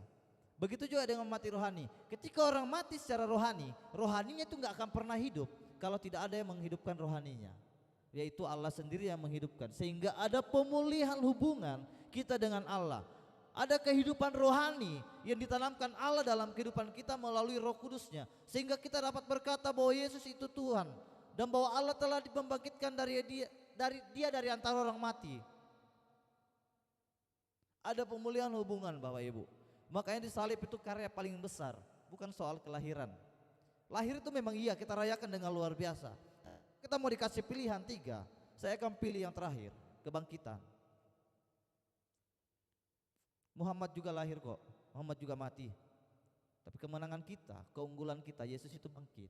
Begitu juga dengan mati rohani. Ketika orang mati secara rohani, rohaninya itu enggak akan pernah hidup kalau tidak ada yang menghidupkan rohaninya. Yaitu Allah sendiri yang menghidupkan. Sehingga ada pemulihan hubungan kita dengan Allah. Ada kehidupan rohani yang ditanamkan Allah dalam kehidupan kita melalui Roh Kudus-Nya, sehingga kita dapat berkata bahwa Yesus itu Tuhan dan bahwa Allah telah membangkitkan dari antara orang mati. Ada pemulihan hubungan Bapak Ibu. Makanya di salib itu karya paling besar, bukan soal kelahiran. Lahir itu memang iya kita rayakan dengan luar biasa. Kita mau dikasih pilihan 3, saya akan pilih yang terakhir, kebangkitan. Muhammad juga lahir kok, Muhammad juga mati. Tapi kemenangan kita, keunggulan kita, Yesus itu bangkit.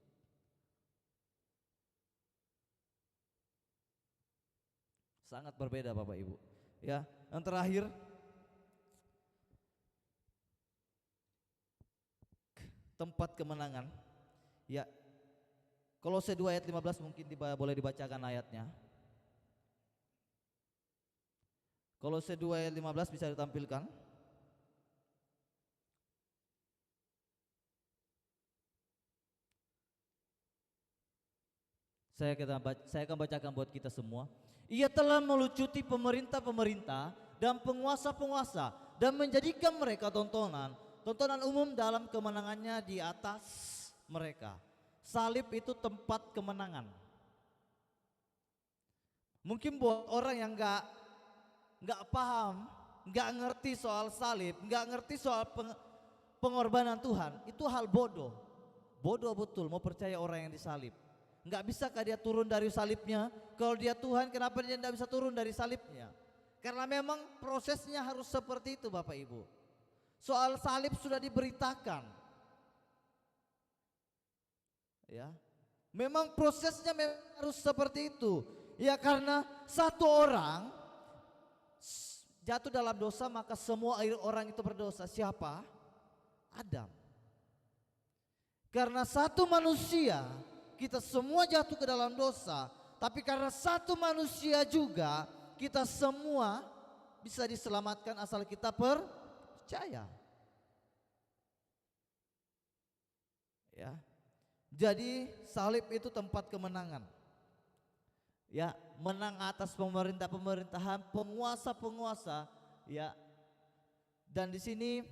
Sangat berbeda Bapak Ibu. Ya, yang terakhir tempat kemenangan. Ya. Kolose 2 ayat 15 mungkin boleh dibacakan ayatnya. Kolose 2 ayat 15 bisa ditampilkan. Saya akan bacakan buat kita semua. Ia telah melucuti pemerintah-pemerintah dan penguasa-penguasa dan menjadikan mereka tontonan umum dalam kemenangannya di atas mereka. Salib itu tempat kemenangan. Mungkin buat orang yang nggak paham, nggak ngerti soal salib, nggak ngerti soal pengorbanan Tuhan, itu hal bodoh. Bodoh betul mau percaya orang yang disalib. Nggak bisakah dia turun dari salibnya? Kalau dia Tuhan, kenapa dia tidak bisa turun dari salibnya? Karena memang prosesnya harus seperti itu Bapak Ibu. Soal salib sudah diberitakan. Ya, memang prosesnya harus seperti itu. Ya karena satu orang jatuh dalam dosa maka semua orang itu berdosa. Siapa? Adam. Karena satu manusia kita semua jatuh ke dalam dosa, tapi karena satu manusia juga kita semua bisa diselamatkan asal kita percaya. Ya. Jadi salib itu tempat kemenangan. Ya, menang atas pemerintahan, penguasa-penguasa, ya. Dan di sini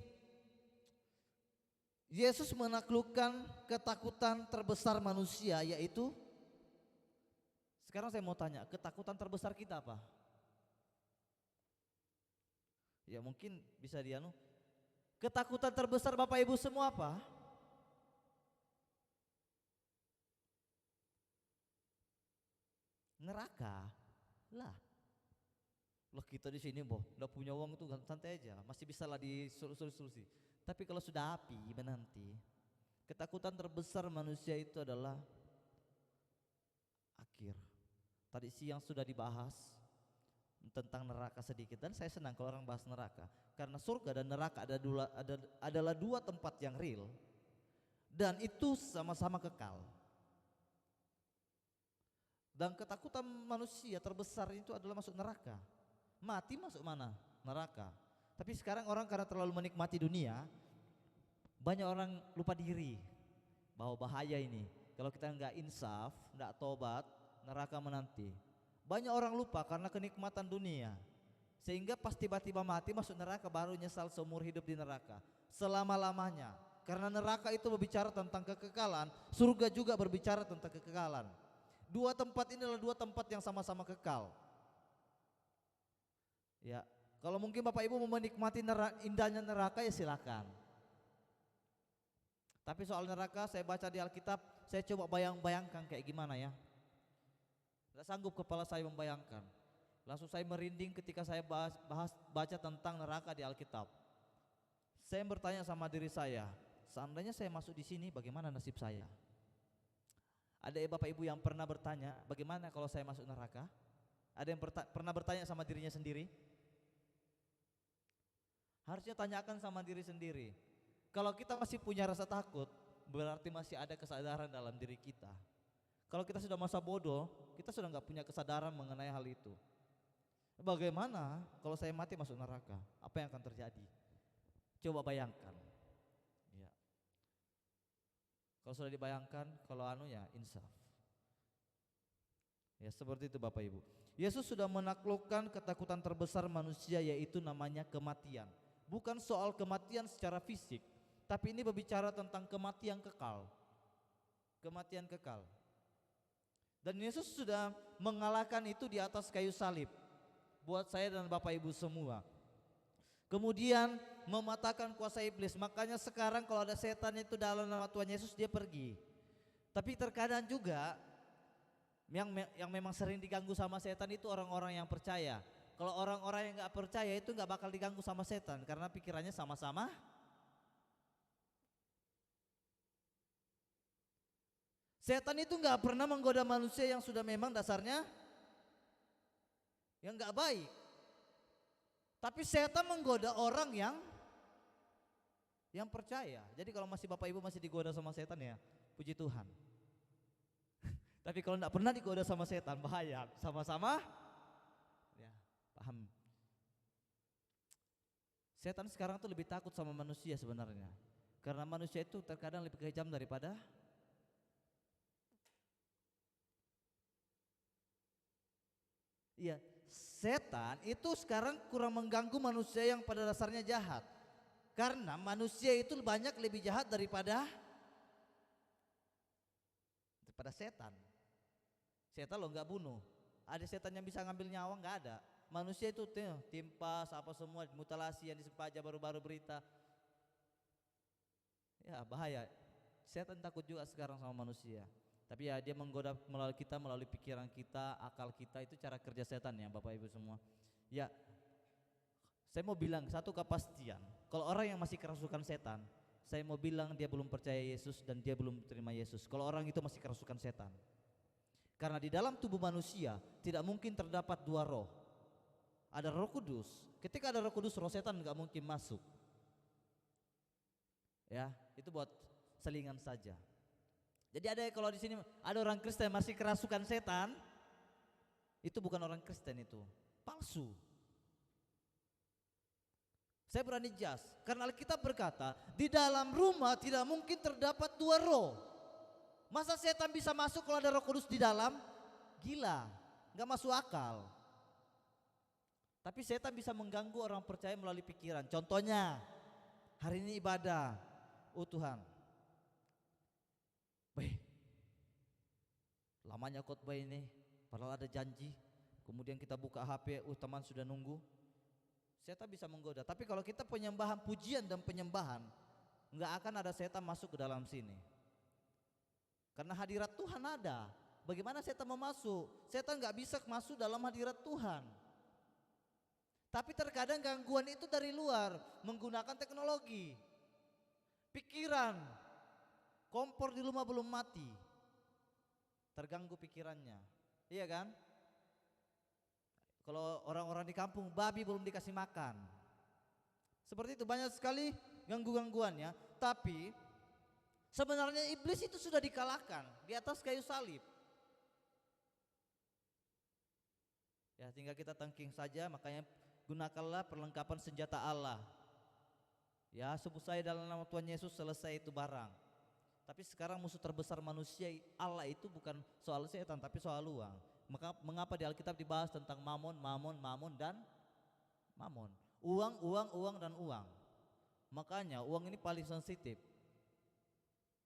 Yesus menaklukkan ketakutan terbesar manusia, yaitu, sekarang saya mau tanya, ketakutan terbesar kita apa? Ya mungkin bisa ketakutan terbesar Bapak Ibu semua apa? Neraka lah. Loh, kita di sini udah punya uang itu santai aja, masih bisa lah disolusi. Tapi kalau sudah api menanti, ketakutan terbesar manusia itu adalah akhir. Tadi siang sudah dibahas tentang neraka sedikit, dan saya senang kalau orang bahas neraka, karena surga dan neraka adalah dua tempat yang real dan itu sama-sama kekal. Dan ketakutan manusia terbesar itu adalah masuk neraka. Mati masuk mana? Neraka. Tapi sekarang orang karena terlalu menikmati dunia, banyak orang lupa diri bahwa bahaya ini. Kalau kita nggak insaf, nggak tobat, neraka menanti. Banyak orang lupa karena kenikmatan dunia, sehingga pas tiba-tiba mati masuk neraka baru nyesal seumur hidup di neraka selama-lamanya. Karena neraka itu berbicara tentang kekekalan, surga juga berbicara tentang kekekalan. Dua tempat ini adalah dua tempat yang sama-sama kekal. Ya, kalau mungkin Bapak Ibu mau menikmati indahnya neraka ya silakan. Tapi soal neraka saya baca di Alkitab, saya coba bayangkan kayak gimana ya. Tidak sanggup kepala saya membayangkan. Langsung saya merinding ketika saya baca tentang neraka di Alkitab. Saya bertanya sama diri saya, seandainya saya masuk di sini, bagaimana nasib saya? Ada Bapak Ibu yang pernah bertanya, bagaimana kalau saya masuk neraka? Ada yang pernah bertanya sama dirinya sendiri? Harusnya tanyakan sama diri sendiri. Kalau kita masih punya rasa takut, berarti masih ada kesadaran dalam diri kita. Kalau kita sudah masa bodoh, kita sudah nggak punya kesadaran mengenai hal itu. Bagaimana kalau saya mati masuk neraka? Apa yang akan terjadi? Coba bayangkan. Ya. Kalau sudah dibayangkan, kalau ya insaf. Ya seperti itu Bapak Ibu. Yesus sudah menaklukkan ketakutan terbesar manusia, yaitu namanya kematian. Bukan soal kematian secara fisik, tapi ini berbicara tentang kematian kekal. Kematian kekal. Dan Yesus sudah mengalahkan itu di atas kayu salib buat saya dan Bapak Ibu semua. Kemudian mematahkan kuasa iblis. Makanya sekarang kalau ada setan itu dalam nama Tuhan Yesus, dia pergi. Tapi terkadang juga yang memang sering diganggu sama setan itu orang-orang yang percaya. Kalau orang-orang yang nggak percaya itu nggak bakal diganggu sama setan karena pikirannya sama-sama. Setan itu nggak pernah menggoda manusia yang sudah memang dasarnya yang nggak baik. Tapi setan menggoda orang yang percaya. Jadi kalau masih Bapak Ibu masih digoda sama setan ya, puji Tuhan. Tapi kalau nggak pernah digoda sama setan, bahaya. Sama-sama, ya paham. Setan sekarang tuh lebih takut sama manusia sebenarnya, karena manusia itu terkadang lebih kejam daripada. Iya, setan itu sekarang kurang mengganggu manusia yang pada dasarnya jahat. Karena manusia itu banyak lebih jahat daripada setan. Setan lo nggak bunuh. Ada setan yang bisa ngambil nyawa? Nggak ada. Manusia itu timpas apa semua, mutilasi yang disempaja baru-baru berita. Ya bahaya. Setan takut juga sekarang sama manusia. Tapi ya dia menggoda melalui pikiran kita, akal kita, itu cara kerja setan ya Bapak Ibu semua. Ya, saya mau bilang satu kepastian, kalau orang yang masih kerasukan setan, saya mau bilang dia belum percaya Yesus dan dia belum terima Yesus. Kalau orang itu masih kerasukan setan. Karena di dalam tubuh manusia tidak mungkin terdapat dua roh. Ada Roh Kudus. Ketika ada Roh Kudus, roh setan nggak mungkin masuk. Ya, itu buat selingan saja. Jadi ada kalau di sini ada orang Kristen masih kerasukan setan, itu bukan orang Kristen, itu palsu. Saya berani jas, karena Alkitab berkata di dalam rumah tidak mungkin terdapat dua roh. Masa setan bisa masuk kalau ada Roh Kudus di dalam? Gila, nggak masuk akal. Tapi setan bisa mengganggu orang percaya melalui pikiran. Contohnya, hari ini ibadah, oh Tuhan, lamanya khotbah ini, padahal ada janji. Kemudian kita buka HP, teman sudah nunggu. Setan bisa menggoda. Tapi kalau kita penyembahan, pujian dan penyembahan, nggak akan ada setan masuk ke dalam sini. Karena hadirat Tuhan ada. Bagaimana setan mau masuk? Setan nggak bisa masuk dalam hadirat Tuhan. Tapi terkadang gangguan itu dari luar, menggunakan teknologi, pikiran, kompor di rumah belum mati, terganggu pikirannya, iya kan? Kalau orang-orang di kampung, babi belum dikasih makan, seperti itu banyak sekali gangguannya. Tapi sebenarnya iblis itu sudah dikalahkan di atas kayu salib. Ya, tinggal kita tangking saja, makanya gunakanlah perlengkapan senjata Allah. Ya, sebut saya dalam nama Tuhan Yesus, selesai itu barang. Tapi sekarang musuh terbesar manusia Allah itu bukan soal setan, tapi soal uang. Maka mengapa di Alkitab dibahas tentang mamon, dan mamon? Uang dan uang. Makanya uang ini paling sensitif.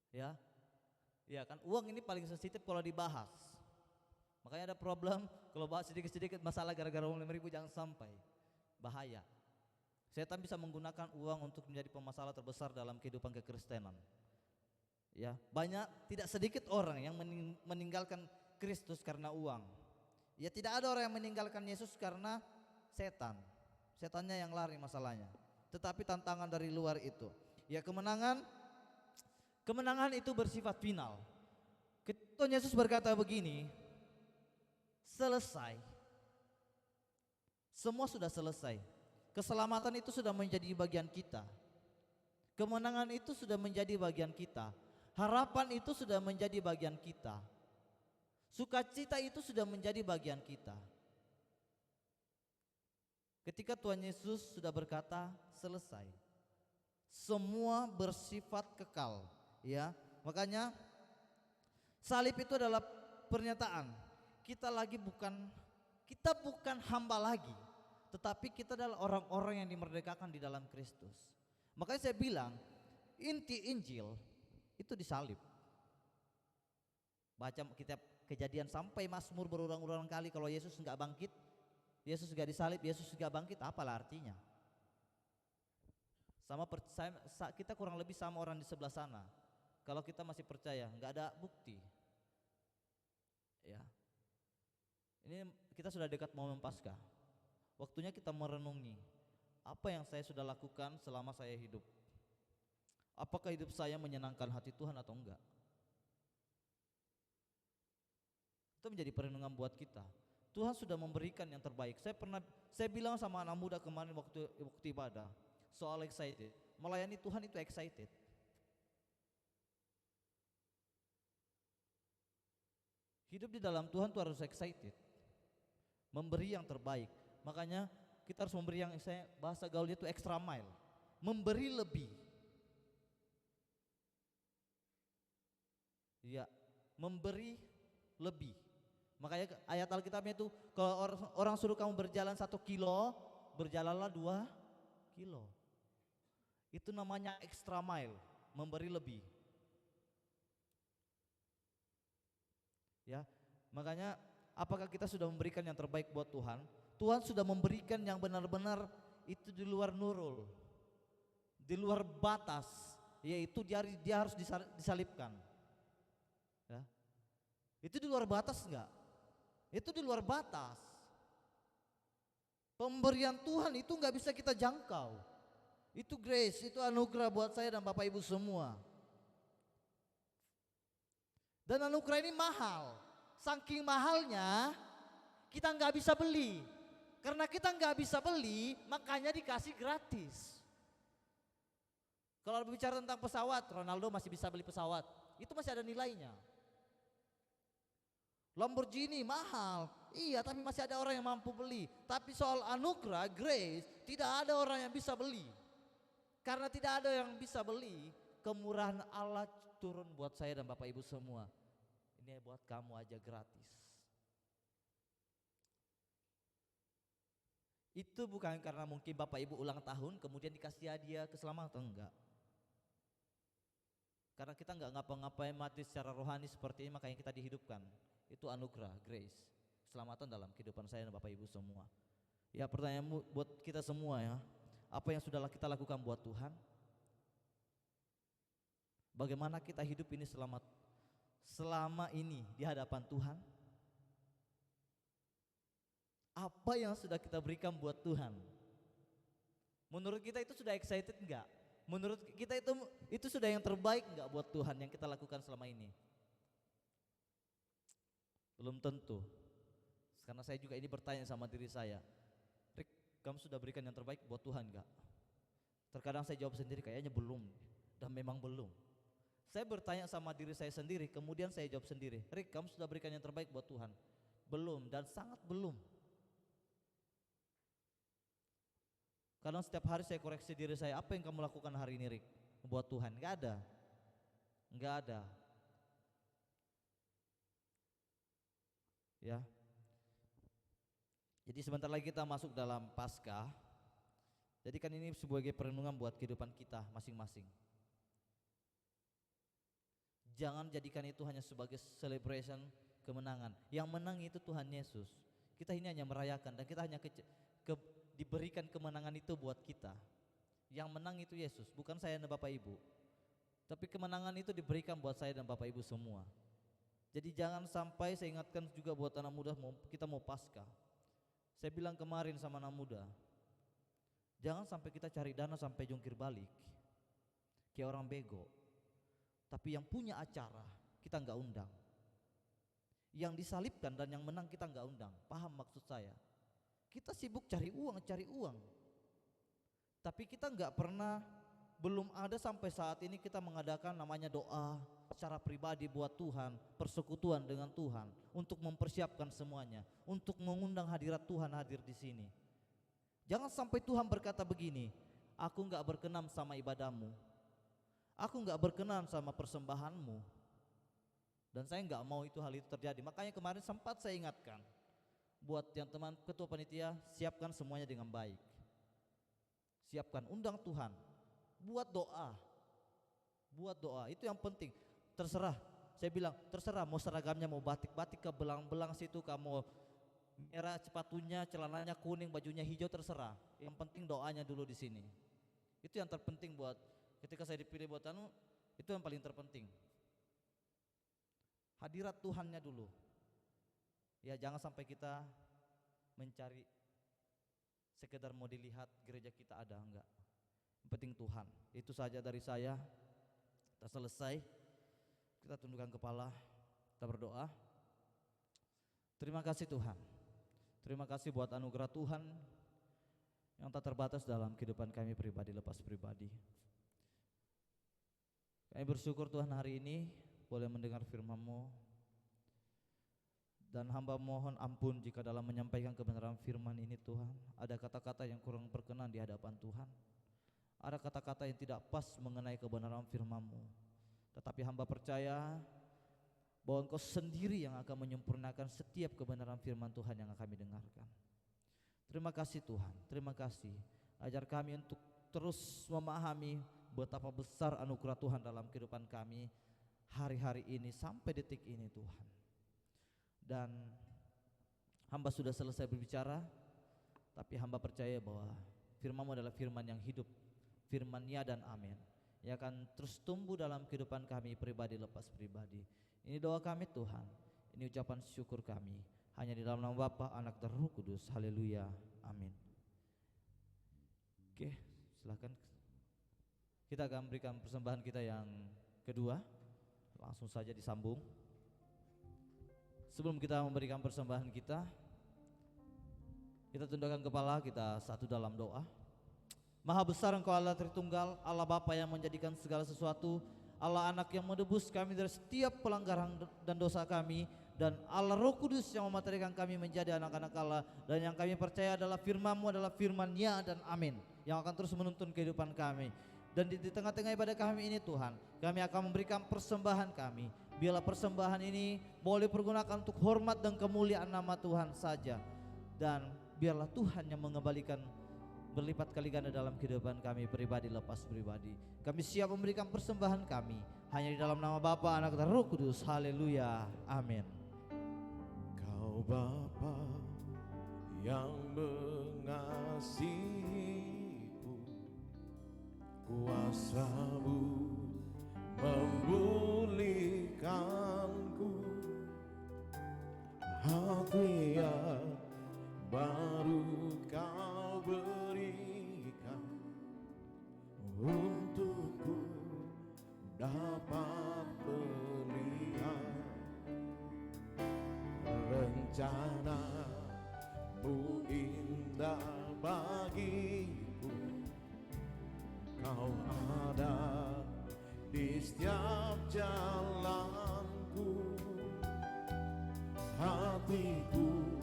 Ya. Ya kan, uang ini paling sensitif kalau dibahas. Makanya ada problem kalau bahas sedikit-sedikit masalah gara-gara uang 5.000, jangan sampai. Bahaya. Setan bisa menggunakan uang untuk menjadi pemasalah terbesar dalam kehidupan kekristenan. Ya, banyak, tidak sedikit orang yang meninggalkan Kristus karena uang. Ya, tidak ada orang yang meninggalkan Yesus karena setan. Setannya yang lari masalahnya. Tetapi tantangan dari luar itu. Ya, kemenangan itu bersifat final. Tuhan Yesus berkata begini, selesai. Semua sudah selesai. Keselamatan itu sudah menjadi bagian kita. Kemenangan itu sudah menjadi bagian kita. Harapan itu sudah menjadi bagian kita. Sukacita itu sudah menjadi bagian kita. Ketika Tuhan Yesus sudah berkata selesai, semua bersifat kekal, ya. Makanya salib itu adalah pernyataan kita bukan hamba lagi, tetapi kita adalah orang-orang yang dimerdekakan di dalam Kristus. Makanya saya bilang inti Injil itu disalib. Baca kitab Kejadian sampai Mazmur berulang-ulang kali, kalau Yesus enggak bangkit, Yesus enggak disalib, Yesus enggak bangkit, apalah artinya? Kita kurang lebih sama orang di sebelah sana. Kalau kita masih percaya, enggak ada bukti. Ya. Ini kita sudah dekat momen Paskah. Waktunya kita merenungi apa yang saya sudah lakukan selama saya hidup. Apakah hidup saya menyenangkan hati Tuhan atau enggak? Itu menjadi perenungan buat kita. Tuhan sudah memberikan yang terbaik. Saya bilang sama anak muda kemarin waktu ibadah soal excited. Melayani Tuhan itu excited. Hidup di dalam Tuhan itu harus excited. Memberi yang terbaik. Makanya kita harus memberi yang, saya bahasa gaulnya itu extra mile. Memberi lebih. Ya, memberi lebih. Makanya ayat Alkitabnya itu, kalau orang suruh kamu berjalan 1 kilo, berjalanlah 2 kilo. Itu namanya extra mile, memberi lebih. Ya, makanya apakah kita sudah memberikan yang terbaik buat Tuhan? Tuhan sudah memberikan yang benar-benar itu di luar nurul, di luar batas, yaitu dia harus disalibkan. Ya. Itu di luar batas enggak? Itu di luar batas. Pemberian Tuhan itu enggak bisa kita jangkau. Itu grace, itu anugerah buat saya dan Bapak Ibu semua. Dan anugerah ini mahal. Saking mahalnya kita enggak bisa beli. Karena kita enggak bisa beli, makanya dikasih gratis. Kalau bicara tentang pesawat, Ronaldo masih bisa beli pesawat. itu masih ada nilainya. Lamborghini mahal, iya, tapi masih ada orang yang mampu beli. Tapi soal anugerah, grace, tidak ada orang yang bisa beli. Karena tidak ada yang bisa beli, kemurahan Allah turun buat saya dan Bapak Ibu semua. Ini buat kamu aja gratis. Itu bukan karena mungkin Bapak Ibu ulang tahun kemudian dikasih hadiah keselamatan, enggak. Karena kita enggak ngapa-ngapain mati secara rohani seperti ini, makanya kita dihidupkan. Itu anugerah, grace, keselamatan dalam kehidupan saya dan Bapak Ibu semua. Ya, pertanyaan buat kita semua ya, apa yang sudah kita lakukan buat Tuhan? Bagaimana kita hidup ini selama ini di hadapan Tuhan? Apa yang sudah kita berikan buat Tuhan? Menurut kita itu sudah excited enggak? Menurut kita itu sudah yang terbaik enggak buat Tuhan yang kita lakukan selama ini? Belum tentu. Karena saya juga ini bertanya sama diri saya, Rick, kamu sudah berikan yang terbaik buat Tuhan enggak? Terkadang saya jawab sendiri, kayaknya belum. Dan memang belum. Saya bertanya sama diri saya sendiri, kemudian saya jawab sendiri, Rick, kamu sudah berikan yang terbaik buat Tuhan? Belum, dan sangat belum. Kadang setiap hari saya koreksi diri saya, apa yang kamu lakukan hari ini, Rick, buat Tuhan? Enggak ada. Enggak ada. Ya. Jadi sebentar lagi kita masuk dalam Paskah. Jadi kan ini sebagai perenungan buat kehidupan kita masing-masing. Jangan jadikan itu hanya sebagai celebration kemenangan. Yang menang itu Tuhan Yesus. Kita ini hanya merayakan dan kita hanya diberikan kemenangan itu buat kita. Yang menang itu Yesus, bukan saya dan Bapak Ibu. Tapi kemenangan itu diberikan buat saya dan Bapak Ibu semua. Jadi jangan sampai, saya ingatkan juga buat anak muda, kita mau Paskah. Saya bilang kemarin sama anak muda, jangan sampai kita cari dana sampai jungkir balik kayak orang bego. Tapi yang punya acara kita nggak undang, yang disalibkan dan yang menang kita nggak undang. Paham maksud saya? Kita sibuk cari uang, tapi kita nggak pernah, belum ada sampai saat ini kita mengadakan namanya doa secara pribadi buat Tuhan, persekutuan dengan Tuhan, untuk mempersiapkan semuanya, untuk mengundang hadirat Tuhan hadir di sini. Jangan sampai Tuhan berkata begini, aku nggak berkenan sama ibadahmu, aku nggak berkenan sama persembahanmu, dan saya nggak mau hal itu terjadi. Makanya kemarin sempat saya ingatkan, buat yang teman ketua panitia, siapkan semuanya dengan baik, siapkan, undang Tuhan, buat doa, itu yang penting. Terserah, saya bilang terserah mau seragamnya, mau batik-batik ke belang-belang situ, kamu merah sepatunya, celananya kuning, bajunya hijau, terserah. Yang penting doanya dulu di sini. Itu yang terpenting buat ketika saya dipilih buat itu yang paling terpenting. Hadirat Tuhannya dulu. Ya, jangan sampai kita mencari sekedar mau dilihat gereja kita ada, enggak. Yang penting Tuhan. Itu saja dari saya. Kita selesai. Kita tundukkan kepala, kita berdoa. Terima kasih Tuhan. Terima kasih buat anugerah Tuhan yang tak terbatas dalam kehidupan kami pribadi lepas pribadi. Kami bersyukur Tuhan hari ini boleh mendengar firman-Mu. Dan hamba mohon ampun jika dalam menyampaikan kebenaran firman ini Tuhan, ada kata-kata yang kurang berkenan di hadapan Tuhan. Ada kata-kata yang tidak pas mengenai kebenaran firman-Mu. Tetapi hamba percaya bahwa Engkau sendiri yang akan menyempurnakan setiap kebenaran firman Tuhan yang kami dengarkan. Terima kasih Tuhan, terima kasih. Ajar kami untuk terus memahami betapa besar anugerah Tuhan dalam kehidupan kami hari-hari ini sampai detik ini Tuhan. Dan hamba sudah selesai berbicara, tapi hamba percaya bahwa firman-Mu adalah firman yang hidup, firman ya dan amin, yang akan terus tumbuh dalam kehidupan kami pribadi lepas pribadi. Ini doa kami Tuhan, ini ucapan syukur kami, hanya di dalam nama Bapa, Anak dan Roh Kudus. Haleluya, amin. Oke, silakan. Kita akan berikan persembahan kita yang kedua. Langsung saja disambung. Sebelum kita memberikan persembahan kita tundukkan kepala, kita satu dalam doa. Maha besar Engkau Allah Tritunggal, Allah Bapa yang menjadikan segala sesuatu Allah Anak yang menebus kami dari setiap pelanggaran dan dosa kami, dan Allah Roh Kudus yang mematerikan kami menjadi anak-anak Allah, dan yang kami percaya adalah firman-Mu adalah firman ya dan amin yang akan terus menuntun kehidupan kami. Dan di tengah-tengah ibadah kami ini Tuhan, kami akan memberikan persembahan kami. Biarlah persembahan ini boleh pergunakan untuk hormat dan kemuliaan nama Tuhan saja. Dan biarlah Tuhan yang mengembalikan berlipat kali ganda dalam kehidupan kami pribadi lepas pribadi. Kami siap memberikan persembahan kami hanya di dalam nama Bapa, Anak dan Roh Kudus. Haleluya. Amin. Kau Bapa yang mengasihiku, kuasa-Mu memulihkanku, hati yang baru Kau berikan untukku dapat melihat rencana-Mu indah bagiku. Kau ada di setiap jalanku, hatiku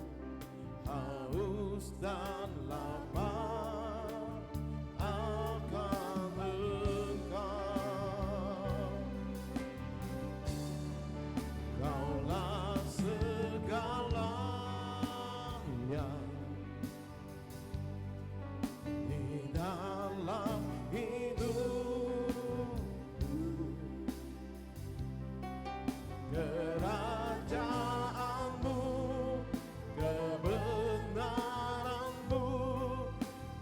haus dan lapar akan Engkau. Kaulah segalanya di dalam hidupku. Kerajaan-Mu, kebenaran-Mu,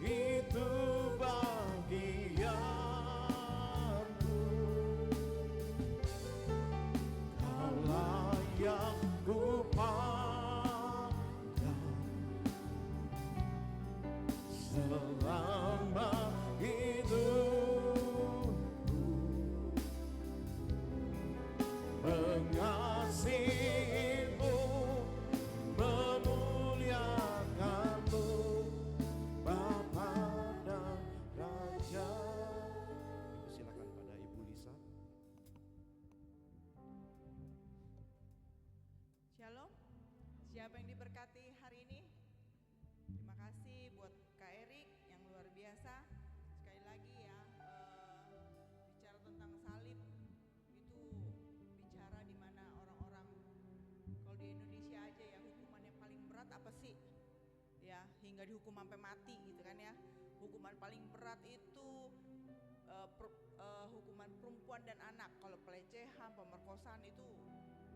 itu bagianku. Kaulah yang ku pandang selama hidupku, mengasihi-Mu, memuliakan-Mu, Bapa dan Raja. Silakan pada Ibu Lisa. Shalom, siapa yang diberkati hari ini? Terima kasih buat Kak Erik yang luar biasa. Sekali lagi ya, bicara tentang salib itu bicara di mana orang-orang, kalau di Indonesia aja ya, hukuman yang paling berat apa sih? Ya, hingga dihukum sampai mati gitu kan ya. Hukuman paling berat itu hukuman perempuan dan anak. Kalau pelecehan, pemerkosaan itu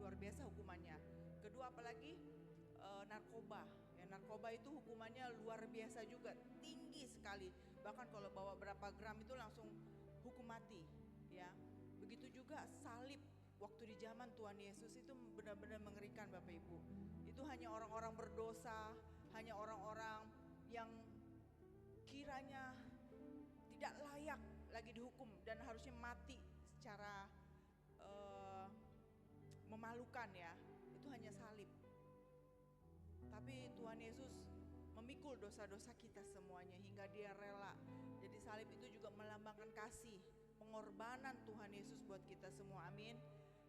luar biasa hukumannya. Kedua apalagi narkoba. Ya, narkoba itu hukumannya luar biasa juga, tinggi sekali. Bahkan kalau bawa berapa gram itu langsung hukum mati. Ya, begitu juga salib. Waktu di zaman Tuhan Yesus itu benar-benar mengerikan Bapak Ibu. Itu hanya orang-orang berdosa, hanya orang-orang yang kiranya tidak layak lagi dihukum dan harusnya mati secara memalukan ya. Itu hanya salib. Tapi Tuhan Yesus memikul dosa-dosa kita semuanya hingga Dia rela. Jadi salib itu juga melambangkan kasih, pengorbanan Tuhan Yesus buat kita semua. Amin.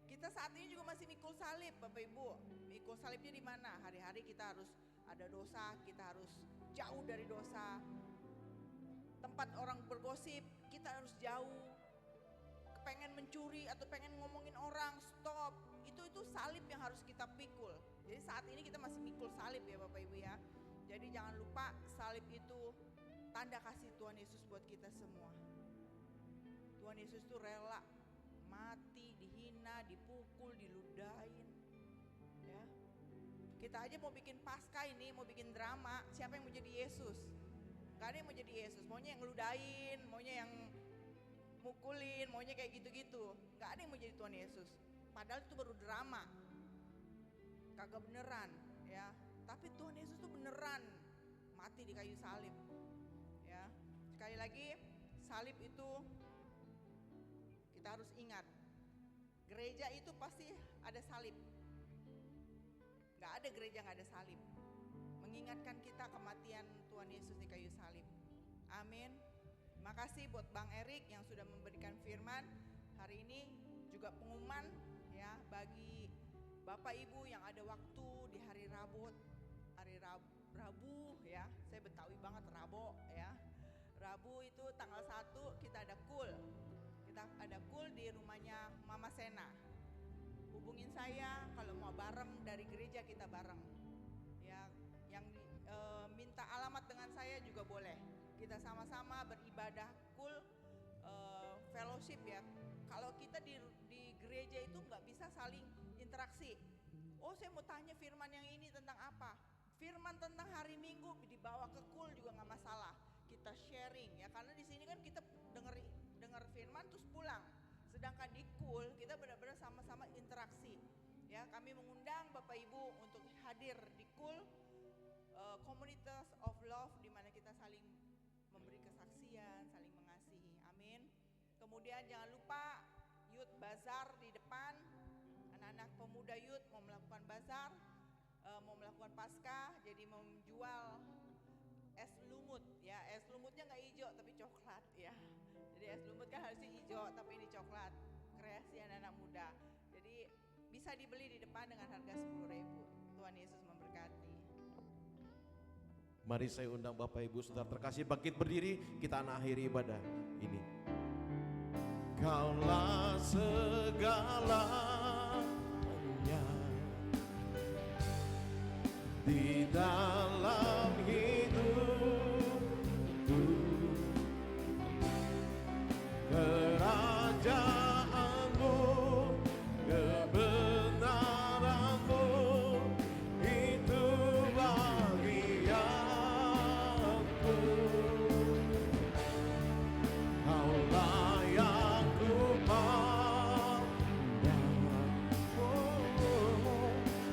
Kita saat ini juga masih mikul salib Bapak Ibu. Mikul salibnya di mana? Hari-hari kita harus ada dosa, kita harus jauh dari dosa. Tempat orang bergosip, kita harus jauh. Pengen mencuri atau pengen ngomongin orang, stop. Itu salib yang harus kita pikul. Jadi saat ini kita masih mikul salib ya Bapak Ibu ya. Jadi jangan lupa salib itu tanda kasih Tuhan Yesus buat kita semua. Tuhan Yesus itu rela mati, dihina, dipukul, diludahin. Ya. Kita aja mau bikin pasca ini, mau bikin drama, siapa yang mau jadi Yesus? Gak ada yang mau jadi Yesus, maunya yang ngeludahin, maunya yang mukulin, maunya kayak gitu-gitu. Gak ada yang mau jadi Tuhan Yesus. Padahal itu baru drama, kagak beneran ya. Tapi Tuhan Yesus tuh beneran mati di kayu salib ya. Sekali lagi, salib itu kita harus ingat, gereja itu pasti ada salib. Gak ada gereja gak ada salib. Mengingatkan kita kematian Tuhan Yesus di kayu salib. Amin. Terima kasih buat Bang Erik yang sudah memberikan firman. Hari ini juga pengumuman ya bagi Bapak Ibu yang ada waktu di hari Rabu ya. Saya Betawi banget Rabu ya. Rabu itu tanggal 1 kita ada kul. Kita ada kul di rumahnya Mama Sena. Hubungin saya kalau mau bareng dari gereja, kita bareng. Ya, yang minta alamat dengan saya juga boleh. Kita sama-sama beribadah kul fellowship ya. Kalau kita di gereja itu nggak bisa saling interaksi. Oh, saya mau tanya firman yang ini tentang apa? Firman tentang hari Minggu dibawa ke kul juga nggak masalah. Kita sharing ya, karena di sini kan kita dengar firman terus pulang. Sedangkan di kul kita benar-benar sama-sama interaksi. Ya, kami mengundang Bapak Ibu untuk hadir di kul komunitas of love, di mana kita saling memberi kesaksian, saling mengasihi. Amin. Kemudian jangan lupa youth bazar di depan. Anak-anak pemuda youth mau melakukan bazar, mau melakukan pasca, jadi menjual es lumut ya. Es lumutnya nggak hijau tapi coklat ya. Jadi es lumut kan harusnya hijau tapi ini coklat, kreasi anak-anak muda. Jadi bisa dibeli di depan dengan harga 10.000. Tuhan Yesus memberkati. Mari saya undang Bapak Ibu Saudara terkasih bangkit berdiri, kita akhiri ibadah ini. Kaulah segalanya di dalam hidupku, kerajaanmu, kebenaranmu, itu bagianku. Kaulah yang ku pandang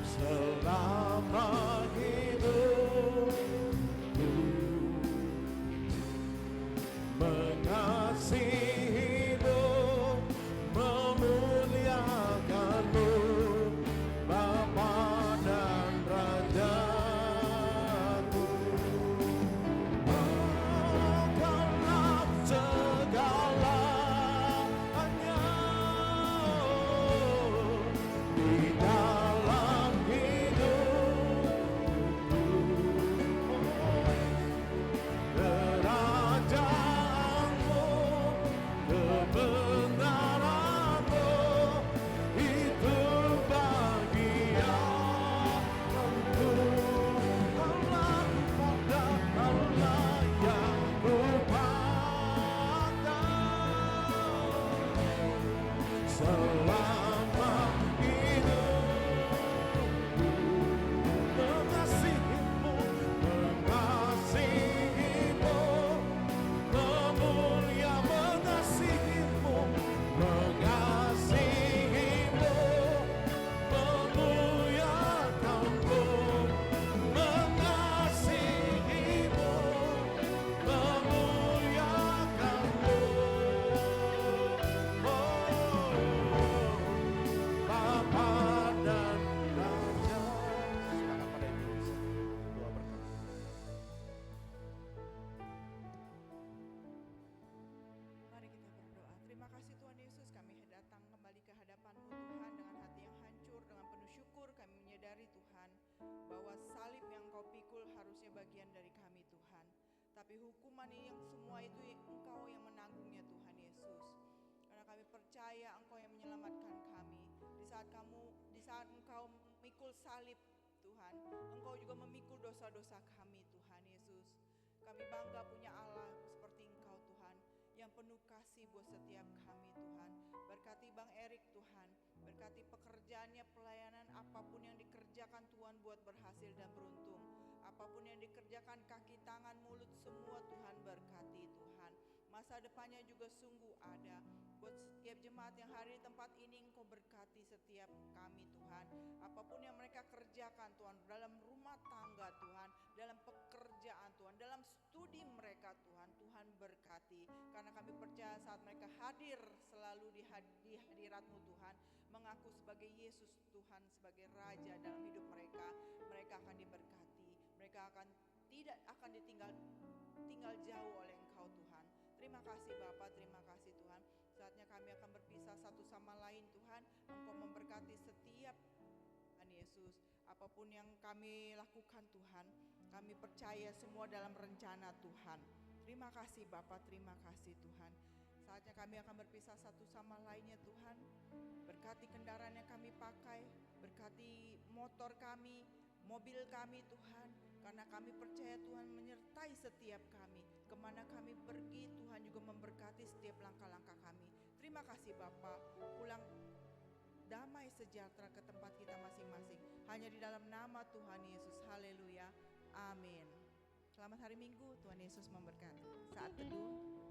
selama hidupku, mengasihimu, memuliakanmu, Bapa dan Rajaku. Oh, Kaulah segalanya di dalam hidupku, kerajaanmu, kebenaranmu, itu bagianku. Allah pada Allah yang kupandang selama hidupku, mengasihimu, mengasihimu, memulia, mengasihimu, mengasihimu, memuliakanmu, mengasihimu, memuliakanmu. Bapa dan Raja. Silakan pada Ibu bisa doa berkat. Mari kita berdoa. Terima kasih Tuhan Yesus, kami datang kembali ke hadapan-Mu Tuhan dengan hati yang hancur, dengan penuh syukur. Kami menyadari Tuhan bahwa salib yang Kau pikul harusnya bagian dari kami Tuhan. Tapi hukuman ini yang semua itu Engkau yang menanggungnya Tuhan Yesus. Karena kami percaya Engkau yang menyelamatkan kami. Di saat Engkau memikul salib Tuhan, Engkau juga memikul dosa-dosa kami Tuhan Yesus. Kami bangga punya Allah seperti Engkau Tuhan, yang penuh kasih buat setiap kami Tuhan. Berkati Bang Erik Tuhan, berkati pekerjaannya, pelayanan, apapun yang dikerjakan Tuhan buat berhasil dan beruntung. Apapun yang dikerjakan, kaki, tangan, mulut, semua Tuhan berkati Tuhan. Masa depannya juga sungguh ada. Buat setiap jemaat yang hari di tempat ini, Engkau berkati setiap kami Tuhan. Apapun yang mereka kerjakan Tuhan, dalam rumah tangga Tuhan, dalam pekerjaan Tuhan, dalam studi mereka Tuhan, Tuhan berkati. Karena kami percaya saat mereka hadir selalu di hadirat-Mu Tuhan, mengaku sebagai Yesus Tuhan, sebagai Raja dalam hidup mereka, mereka akan diberkati. Mereka tidak akan tinggal jauh oleh Engkau Tuhan. Terima kasih Bapa, terima kasih Tuhan. Saatnya kami akan berpisah satu sama lain Tuhan, Engkau memberkati setiap Tuhan Yesus. Apapun yang kami lakukan Tuhan, kami percaya semua dalam rencana Tuhan. Terima kasih Bapa, terima kasih Tuhan. Saatnya kami akan berpisah satu sama lainnya Tuhan. Berkati kendaraan yang kami pakai, berkati motor kami, mobil kami Tuhan. Karena kami percaya Tuhan menyertai setiap kami. Kemana kami pergi Tuhan juga memberkati setiap langkah-langkah kami. Terima kasih Bapa, pulang damai sejahtera ke tempat kita masing-masing. Hanya di dalam nama Tuhan Yesus, haleluya, amin. Selamat hari Minggu, Tuhan Yesus memberkati. Saat teduh